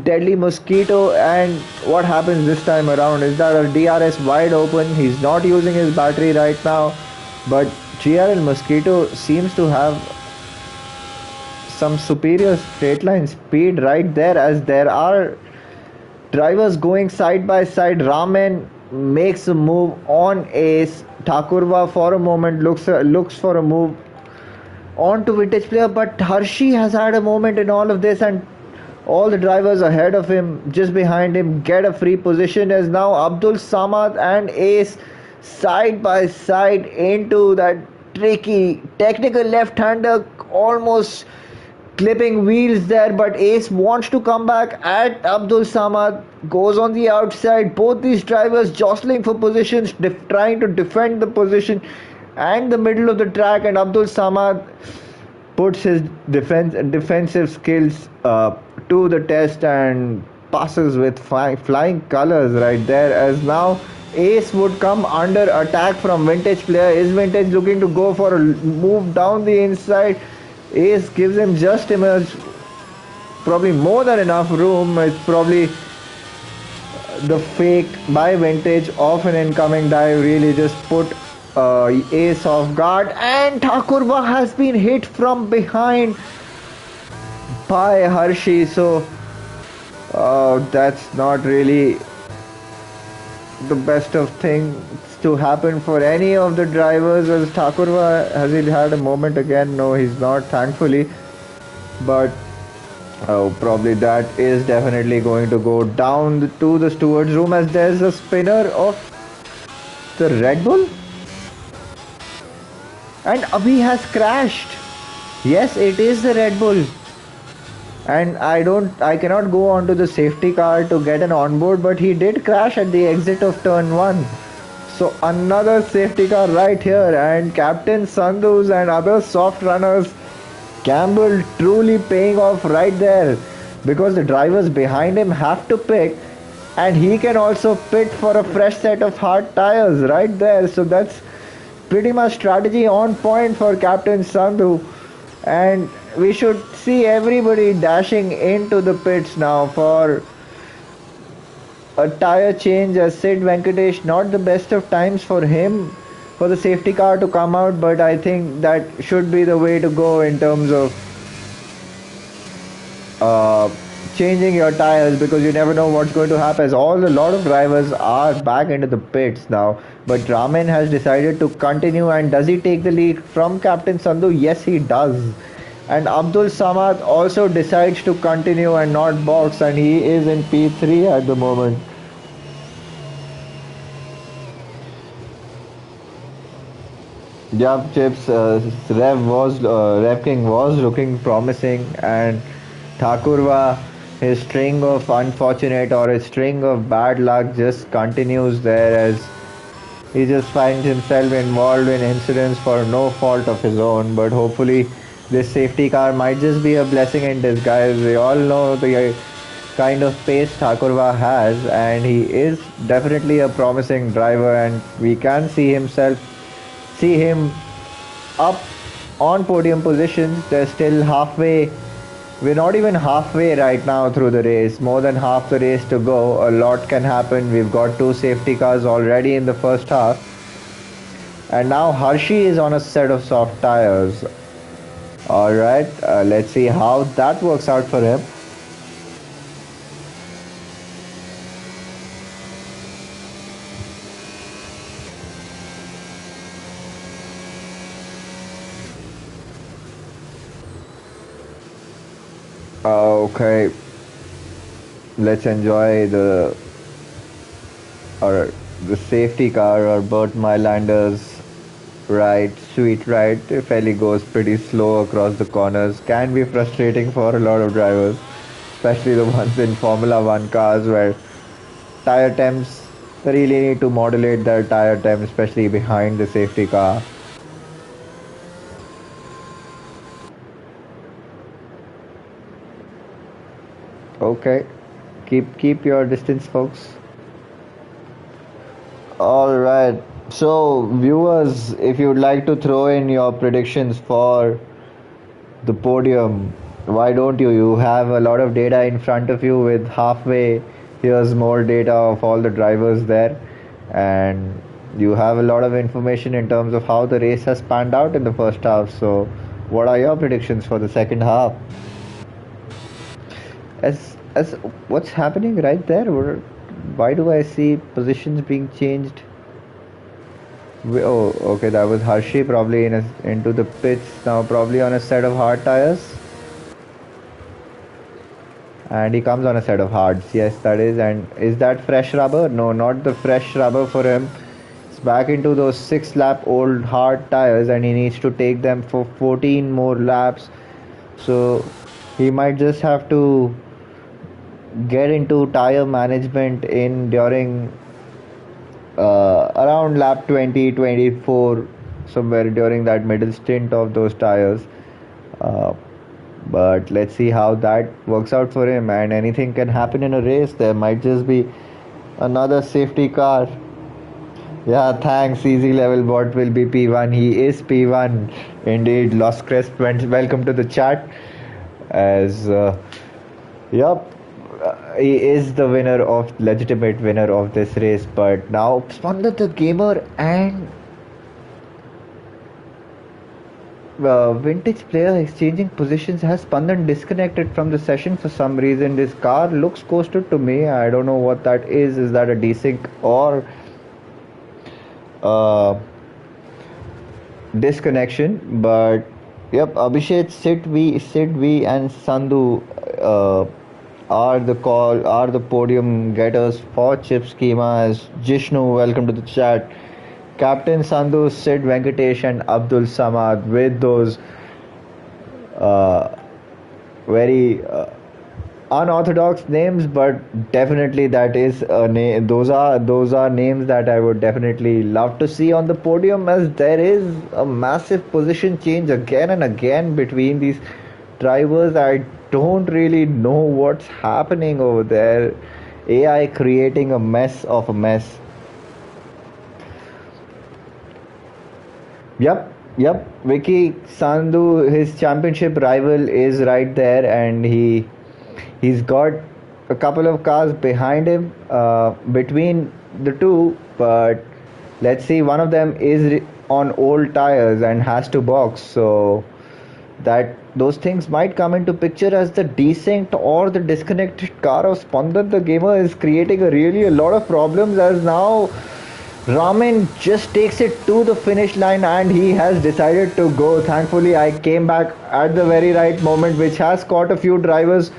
Deadly Mosquito. And what happens this time around is that a DRS wide open. He's not using his battery right now, but GRL Mosquito seems to have some superior straight line speed right there, as there are drivers going side by side. Ramen makes a move on Ace. Thakurva for a moment looks for a move on to Vintage Player, but Hershey has had a moment in all of this, and all the drivers ahead of him, just behind him, get a free position, as now Abdul Samad and Ace side by side into that tricky technical left-hander, almost clipping wheels there. But Ace wants to come back at Abdul Samad, goes on the outside. Both these drivers jostling for positions, trying to defend the position and the middle of the track, and Abdul Samad puts his defensive skills to the test and passes with flying colors right there, as now Ace would come under attack from Vintage Player. Is Vintage looking to go for a move down the inside? Ace gives him just probably more than enough room. It's probably the fake by Vintage of an incoming dive really just put Ace off guard, and Thakurva has been hit from behind by Hershey. So that's not really the best of things to happen for any of the drivers, as Thakurva, has he had a moment again? No, he's not, thankfully. But probably that is definitely going to go down to the steward's room, as there's a spinner of the Red Bull, and Abhi has crashed. Yes, it is the Red Bull, and I cannot go onto the safety car to get an onboard, but he did crash at the exit of turn 1. So another safety car right here, and Captain Sandhu's and other soft runners, Campbell truly paying off right there, because the drivers behind him have to pit, and he can also pit for a fresh set of hard tires right there. So that's pretty much strategy on point for Captain Sandhu, and we should see everybody dashing into the pits now for a tire change, as Sid Venkatesh, not the best of times for him for the safety car to come out, but I think that should be the way to go in terms of changing your tires, because you never know what's going to happen, as a lot of drivers are back into the pits now. But Raman has decided to continue, and does he take the lead from Captain Sandhu? Yes, he does. And Abdul Samad also decides to continue and not box, and he is in P3 at the moment. Yup, Chips, Rev King was looking promising, and Thakurva, his string of unfortunate or his string of bad luck just continues there as he just finds himself involved in incidents for no fault of his own. But hopefully, this safety car might just be a blessing in disguise. We all know the kind of pace Thakurva has, and he is definitely a promising driver, and we can see him up on podium positions. They're still halfway. We're not even halfway right now through the race. More than half the race to go. A lot can happen. We've got two safety cars already in the first half. And now Hershey is on a set of soft tires. Alright, let's see how that works out for him. Okay, let's enjoy or the safety car or Burt Mylander's ride, sweet ride. If Ellie goes pretty slow across the corners, can be frustrating for a lot of drivers, especially the ones in Formula One cars where tire temps really need to modulate their tire temp, especially behind the safety car. Okay, keep your distance, folks. All right. So, viewers, if you'd like to throw in your predictions for the podium, why don't you? You have a lot of data in front of you with halfway. Here's more data of all the drivers there, and you have a lot of information in terms of how the race has panned out in the first half. So, what are your predictions for the second half? As what's happening right there? Why do I see positions being changed? Oh, okay, that was Hershey probably into the pits now, probably on a set of hard tires. And he comes on a set of hards. Yes, that is. And is that fresh rubber? No, not the fresh rubber for him. It's back into those 6 lap old hard tires, and he needs to take them for 14 more laps. So he might just have to get into tire management in during around lap 20, 24, somewhere during that middle stint of those tires. Uh, but let's see how that works out for him. And anything can happen in a race. There might just be another safety car. Yeah, thanks. Easy level bot will be P1. He is P1. Indeed. Lost Crest, welcome to the chat. As Yup, he is the legitimate winner of this race. But now Spanda the gamer and vintage player exchanging positions. Has Spandan disconnected from the session for some reason? This car looks coasted to me. I don't know what that is. Is that a desync or uh, disconnection? But yep, Abhishek, Sid V, and Sandhu are the podium getters for chip schema. As Jishnu, welcome to the chat. Captain Sandhu, Sid Venkatesh, and Abdul Samad with those uh, very unorthodox names, but definitely that is a name. Those are names that I would definitely love to see on the podium, as there is a massive position change again and again between these drivers. I don't really know what's happening over there. AI creating a mess of a mess. Yep. Vicky Sandhu, his championship rival, is right there, and he's got a couple of cars behind him, between the two. But let's see, one of them is on old tires and has to box. So that those things might come into picture, as the desync or the disconnected car of Spandan the gamer is creating a lot of problems, as now Ramin just takes it to the finish line and he has decided to go. Thankfully, I came back at the very right moment, which has caught a few drivers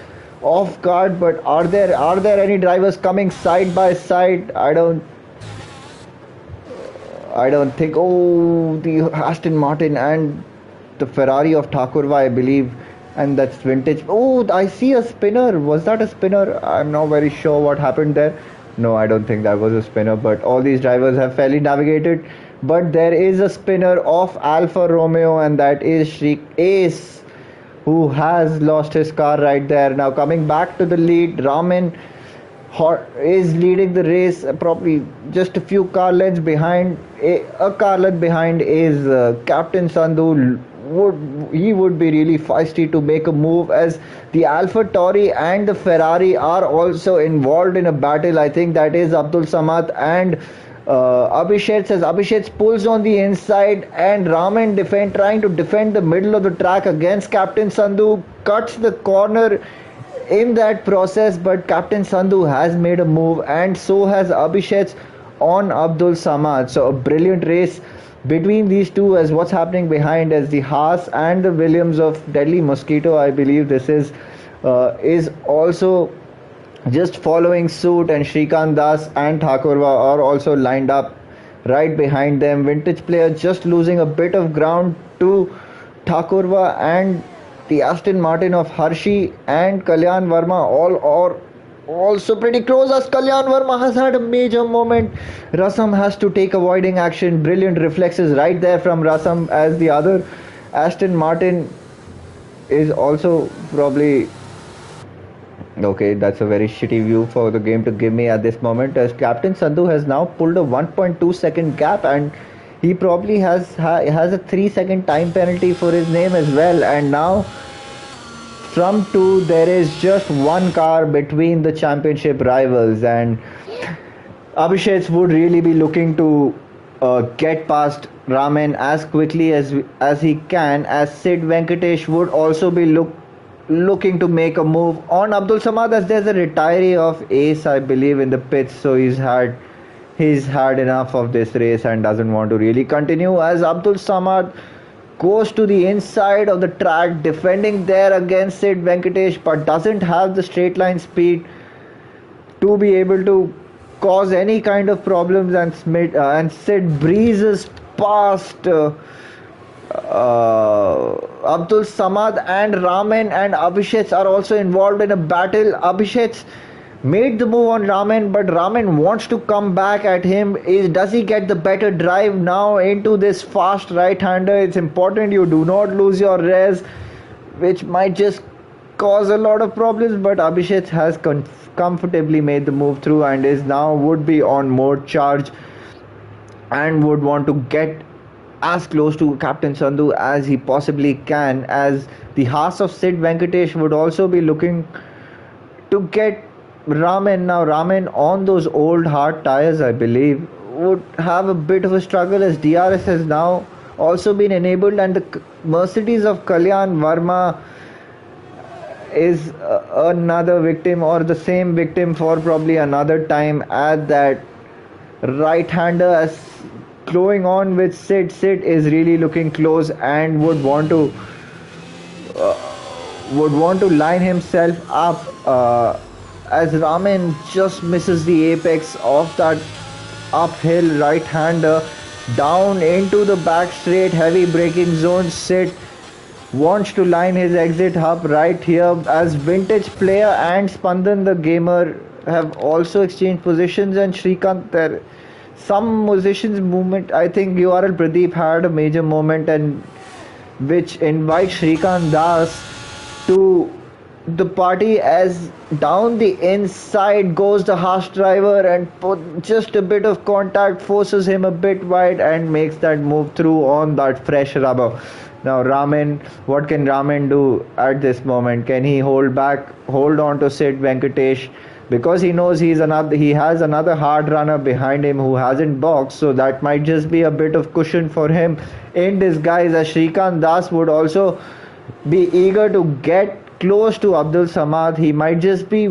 off guard. But are there any drivers coming side by side? I don't think. Oh, the Aston Martin and the Ferrari of Thakurva, I believe, and that's vintage. Oh, I see a spinner. Was that a spinner? I'm not very sure what happened there. No, I don't think that was a spinner. But all these drivers have fairly navigated. But there is a spinner of Alfa Romeo, and that is Shri Ace, who has lost his car right there. Now coming back to the lead, Ramin is leading the race, probably just a few car lengths behind. A car length behind is Captain Sandhu. Would be really feisty to make a move, as the Alpha Tauri and the Ferrari are also involved in a battle. I think that is Abdul Samad and Abhishek, as Abhishek pulls on the inside, and Raman trying to defend the middle of the track against Captain Sandhu, cuts the corner in that process, but Captain Sandhu has made a move, and so has Abhishek on Abdul Samad. So a brilliant race between these two, as what's happening behind, as the Haas and the Williams of Deadly Mosquito, I believe this is also just following suit, and Shrikant Das and Thakurva are also lined up right behind them. Vintage player just losing a bit of ground to Thakurva, and the Aston Martin of Harshi and Kalyan Verma all are also pretty close, as Kalyan Verma has had a major moment. Rasam has to take avoiding action. Brilliant reflexes right there from Rasam, as the other Aston Martin is also probably okay. That's a very shitty view for the game to give me at this moment, as Captain Sandhu has now pulled a 1.2-second gap, and he probably has a 3-second time penalty for his name as well. And now from two, there is just one car between the championship rivals, and Abhishek would really be looking to get past Raman as quickly as he can, as Sid Venkatesh would also be looking to make a move on Abdul Samad, as there's a retiree of Ace, I believe, in the pits, so he's had enough of this race and doesn't want to really continue, as Abdul Samad goes to the inside of the track, defending there against Sid Venkatesh, but doesn't have the straight line speed to be able to cause any kind of problems, and Sid breezes past Abdul Samad, and Raman and Abhishek are also involved in a battle. Abhishek made the move on Raman, but Raman wants to come back at him. Does he get the better drive now into this fast right-hander? It's important you do not lose your res, which might just cause a lot of problems, but Abhishek has comfortably made the move through, and is now would be on mode charge, and would want to get as close to Captain Sandhu as he possibly can, as the Haas of Sid Venkatesh would also be looking to get Raman. Now Raman, on those old hard tires, I believe, would have a bit of a struggle, as DRS has now also been enabled, and the Mercedes of Kalyan Verma is another victim, or the same victim for probably another time, at that right-hander, as going on with Sid. Sid is really looking close, and would want to line himself up, as Raman just misses the apex of that uphill right-hander down into the back straight, heavy braking zone. Sid wants to line his exit up right here, as Vintage player and Spandan the gamer have also exchanged positions, and Shrikant, there some musicians movement. I think URL Pradeep had a major moment, and which invites Shrikant Das to the party, as down the inside goes the Haas driver, and put just a bit of contact, forces him a bit wide, and makes that move through on that fresh rubber. Now Raman, what can Raman do at this moment? Can he hold on to Sid Venkatesh, because he knows he has another hard runner behind him who hasn't boxed, so that might just be a bit of cushion for him in disguise, as Shrikant Das would also be eager to get close to Abdul Samad. He might just be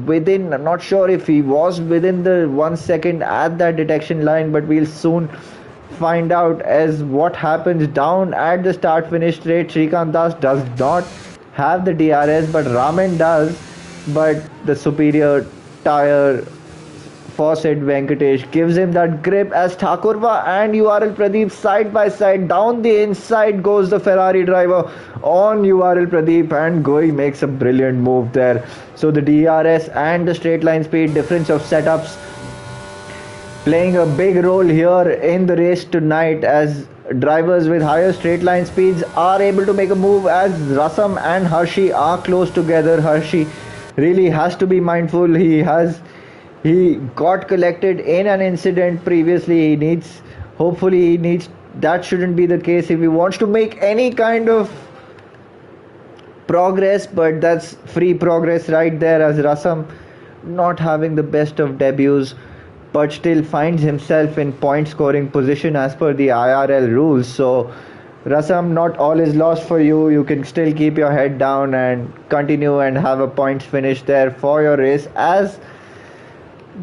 within, I'm not sure if he was within the 1 second at that detection line, but we'll soon find out, as what happens down at the start finish straight. Shrikant Das does not have the DRS, but Raman does, but the superior tire faucet. Venkatesh gives him that grip as Thakurva and URL Pradeep side by side. Down the inside goes the Ferrari driver on URL Pradeep, and Goi makes a brilliant move there. So the DRS and the straight line speed difference of setups playing a big role here in the race tonight, as drivers with higher straight line speeds are able to make a move, as Rasam and Hershey are close together. Hershey really has to be mindful. He got collected in an incident previously. Hopefully he needs, that shouldn't be the case if he wants to make any kind of progress, but that's free progress right there, as Rasam not having the best of debuts but still finds himself in point scoring position as per the IRL rules. So Rasam, not all is lost for you. You can still keep your head down and continue and have a points finish there for your race, as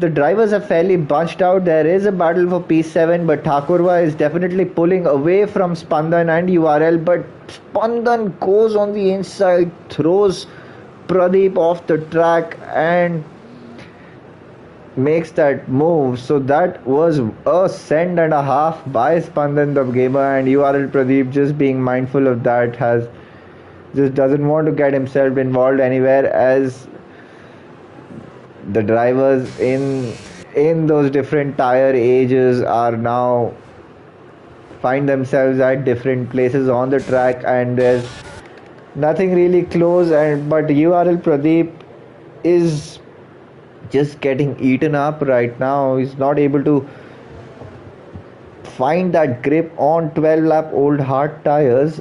the drivers are fairly bunched out. There is a battle for P7, but Thakurva is definitely pulling away from Spandan and URL, but Spandan goes on the inside, throws Pradeep off the track and makes that move. So that was a send and a half by Spandan the gamer, and URL Pradeep, just being mindful of that, just doesn't want to get himself involved anywhere, as the drivers in those different tire ages are now find themselves at different places on the track, and there's nothing really close, but URL Pradeep is just getting eaten up right now. He's not able to find that grip on 12 lap old hard tires,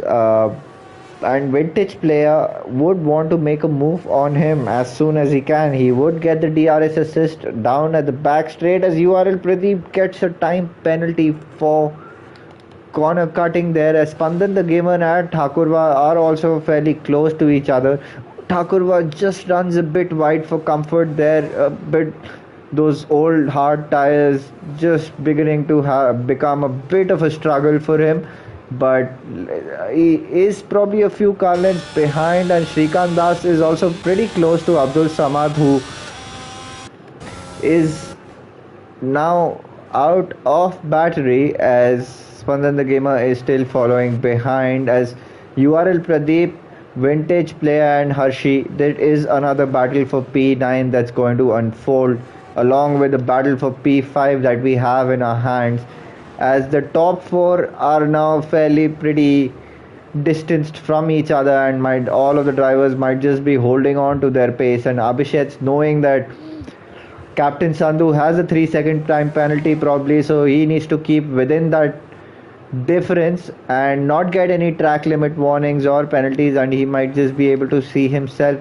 and Vintage player would want to make a move on him as soon as he can. He would get the DRS assist down at the back straight, as URL Pradeep gets a time penalty for corner cutting there, as Spandan the gamer and Thakurva are also fairly close to each other. Thakurva just runs a bit wide for comfort there, but those old hard tires just beginning to become a bit of a struggle for him. But he is probably a few car lengths behind, and Shrikant Das is also pretty close to Abdul Samad, who is now out of battery, as Spandan the gamer is still following behind, as URL Pradeep, Vintage player and Hershey. There is another battle for P9 that's going to unfold, along with the battle for P5 that we have in our hands, as the top four are now fairly pretty distanced from each other, and all of the drivers might just be holding on to their pace, and Abhishek, knowing that Captain Sandhu has a 3-second time penalty probably, so he needs to keep within that difference and not get any track limit warnings or penalties, and he might just be able to see himself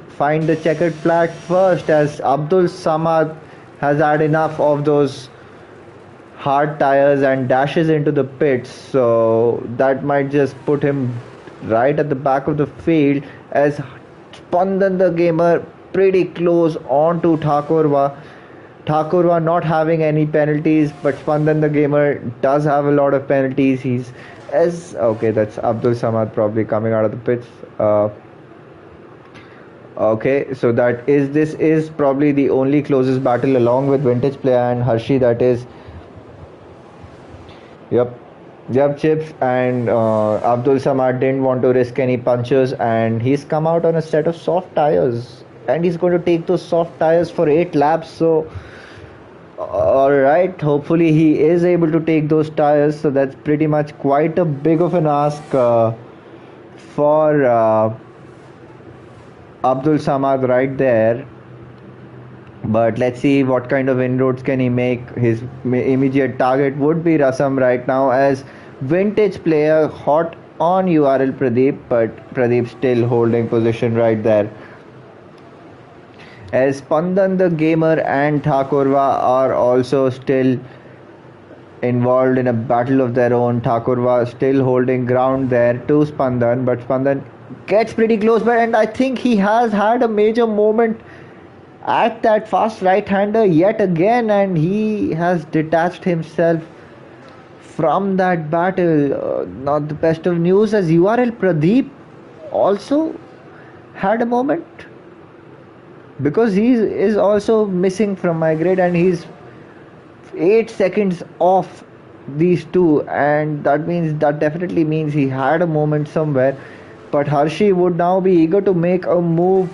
find the checkered flag first, as Abdul Samad has had enough of those hard tires and dashes into the pits. So that might just put him right at the back of the field, as Spandan the gamer pretty close on to Thakurva. Thakurva not having any penalties, but Spandan the gamer does have a lot of penalties. Okay, that's Abdul Samad probably coming out of the pits. Okay, so this is probably the only closest battle, along with Vintage player and Hershey. That is, yep, Chips, and Abdul Samad didn't want to risk any punches, and he's come out on a set of soft tires, and he's going to take those soft tires for 8 laps. So alright, hopefully he is able to take those tires. So that's pretty much quite a big of an ask for Abdul Samad right there. But let's see what kind of inroads can he make. His immediate target would be Rasam right now, as Vintage player hot on URL Pradeep, but Pradeep still holding position right there, as Spandan the gamer and Thakurva are also still involved in a battle of their own. Thakurva still holding ground there to Spandan, but Spandan gets pretty close, and I think he has had a major moment at that fast right-hander yet again, and he has detached himself from that battle. Not the best of news, as URL Pradeep also had a moment. because he is also missing from my grid, and he's 8 seconds off these two, and that definitely means he had a moment somewhere. But Hershey would now be eager to make a move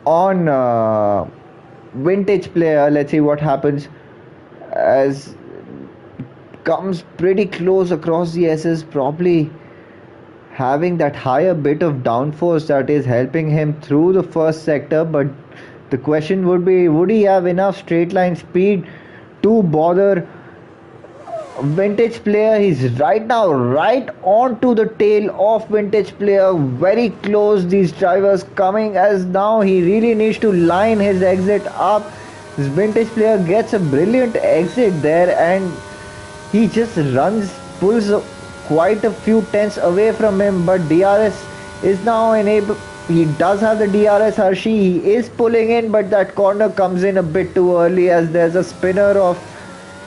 on vintage player. Let's see what happens, as comes pretty close across the S's, probably having that higher bit of downforce that is helping him through the first sector. But the question would be, would he have enough straight line speed to bother vintage player? He's right now right on to the tail of vintage player, very close. These drivers coming, as now he really needs to line his exit up. This vintage player gets a brilliant exit there, and he just runs, pulls quite a few tenths away from him. But DRS is now enabled. He does have the DRS. Hershey, he is pulling in, but that corner comes in a bit too early, as there's a spinner of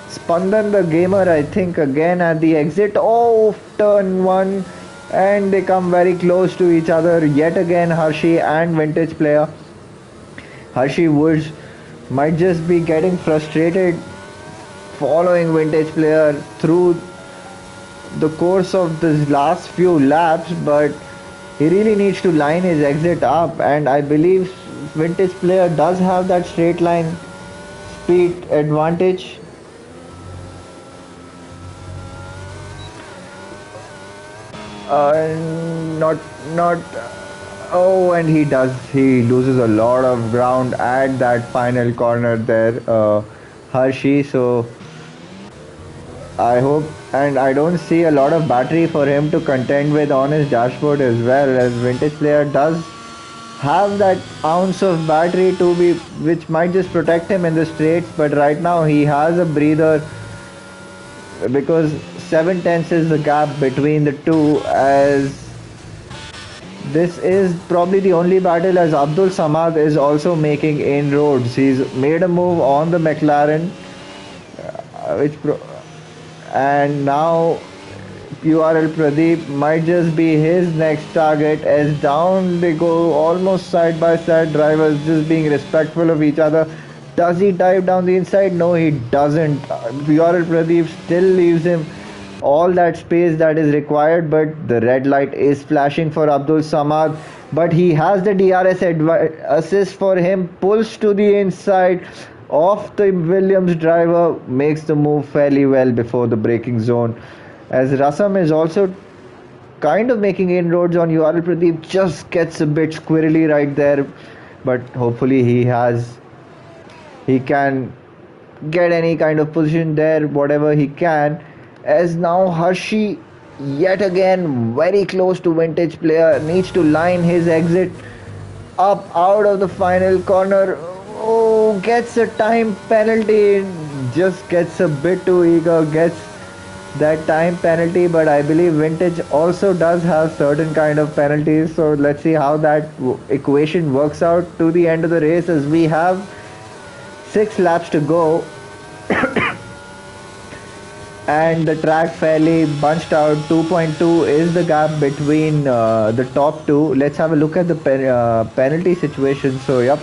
Spandan the gamer, I think, again at the exit of turn 1, and they come very close to each other yet again, Hershey and vintage player. Hershey Woods might just be getting frustrated following vintage player through the course of the last few laps, but he really needs to line his exit up, and I believe vintage player does have that straight line speed advantage. Not Oh, and he loses a lot of ground at that final corner there, Hershey. So I hope, and I don't see a lot of battery for him to contend with on his dashboard as well, as vintage player does have that ounce of battery to be, which might just protect him in the straights. But right now he has a breather, because 7 tenths is the gap between the two, as this is probably the only battle, as Abdul Samad is also making inroads. He's made a move on the McLaren, which and now URL Pradeep might just be his next target, as down they go almost side by side, drivers just being respectful of each other. Does he dive down the inside? No, he doesn't. URL Pradeep still leaves him all that space that is required, but the red light is flashing for Abdul Samad. But he has the DRS assist for him, pulls to the inside of the Williams driver, makes the move fairly well before the braking zone, as Rasam is also kind of making inroads on URL Pradeep, just gets a bit squirrely right there, but hopefully he can get any kind of position there, whatever he can. As now Hershey yet again very close to vintage player, needs to line his exit up out of the final corner. Oh, gets a time penalty, just gets a bit too eager, gets that time penalty. But I believe vintage also does have certain kind of penalties, so let's see how that equation works out to the end of the race, as we have 6 laps to go. And the track fairly bunched out. 2.2 is the gap between the top two. Let's have a look at the penalty situation. So yep,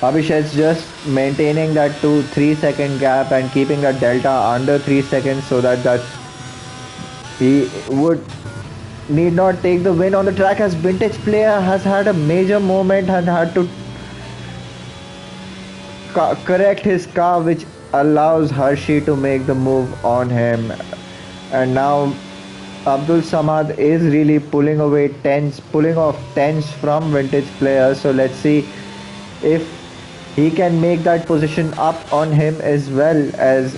Abhishek's just maintaining that 2-3 second gap and keeping that delta under 3 seconds, so that he would need not take the win on the track, as vintage player has had a major moment and had to correct his car, which allows Hershey to make the move on him. And now Abdul Samad is really pulling off tens from vintage players. So let's see if he can make that position up on him as well. As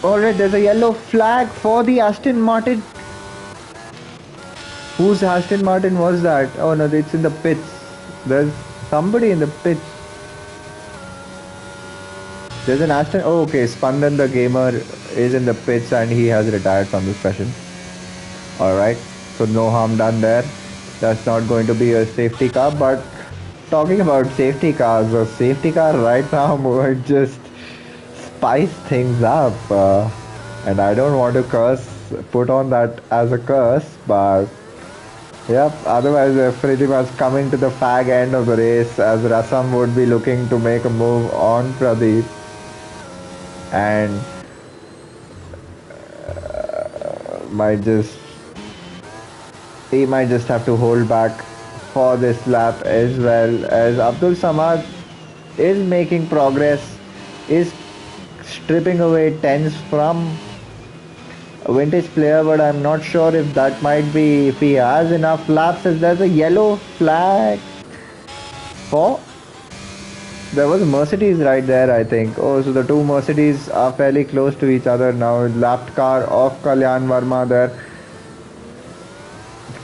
alright, there's a yellow flag for the Aston Martin. Whose Aston Martin was that? Oh no, it's in the pits. There's somebody in the pits. There's an Aston. Oh, okay. Spandan the gamer is in the pits and he has retired from the session. Alright, so no harm done there. That's not going to be a safety car, but talking about safety cars, a safety car right now would just spice things up. And I don't want to put on that as a curse, but yep, otherwise we're pretty much coming to the fag end of the race as Rasam would be looking to make a move on Pradeep and might just he might just have to hold back for this lap as well as Abdul Samad is making progress, is stripping away tens from a vintage player, but I'm not sure if that might be if he has enough laps as there's a yellow flag for there was a Mercedes right there, I think. Oh, so the two Mercedes are fairly close to each other now. Lapped car of Kalyan Verma there.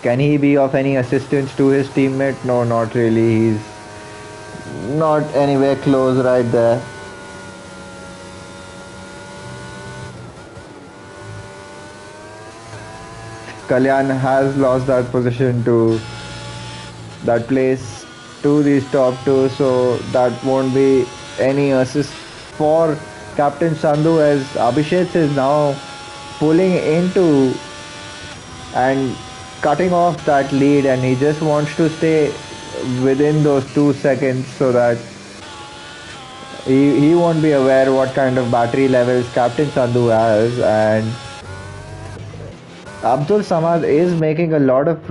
Can he be of any assistance to his teammate? No, not really. He's not anywhere close right there. Kalyan has lost that position to that place to these top two, so that won't be any assist for Captain Sandhu as Abhishek is now pulling into and cutting off that lead, and he just wants to stay within those 2 seconds so that he won't be aware what kind of battery levels Captain Sandhu has. And Abdul Samad is making a lot of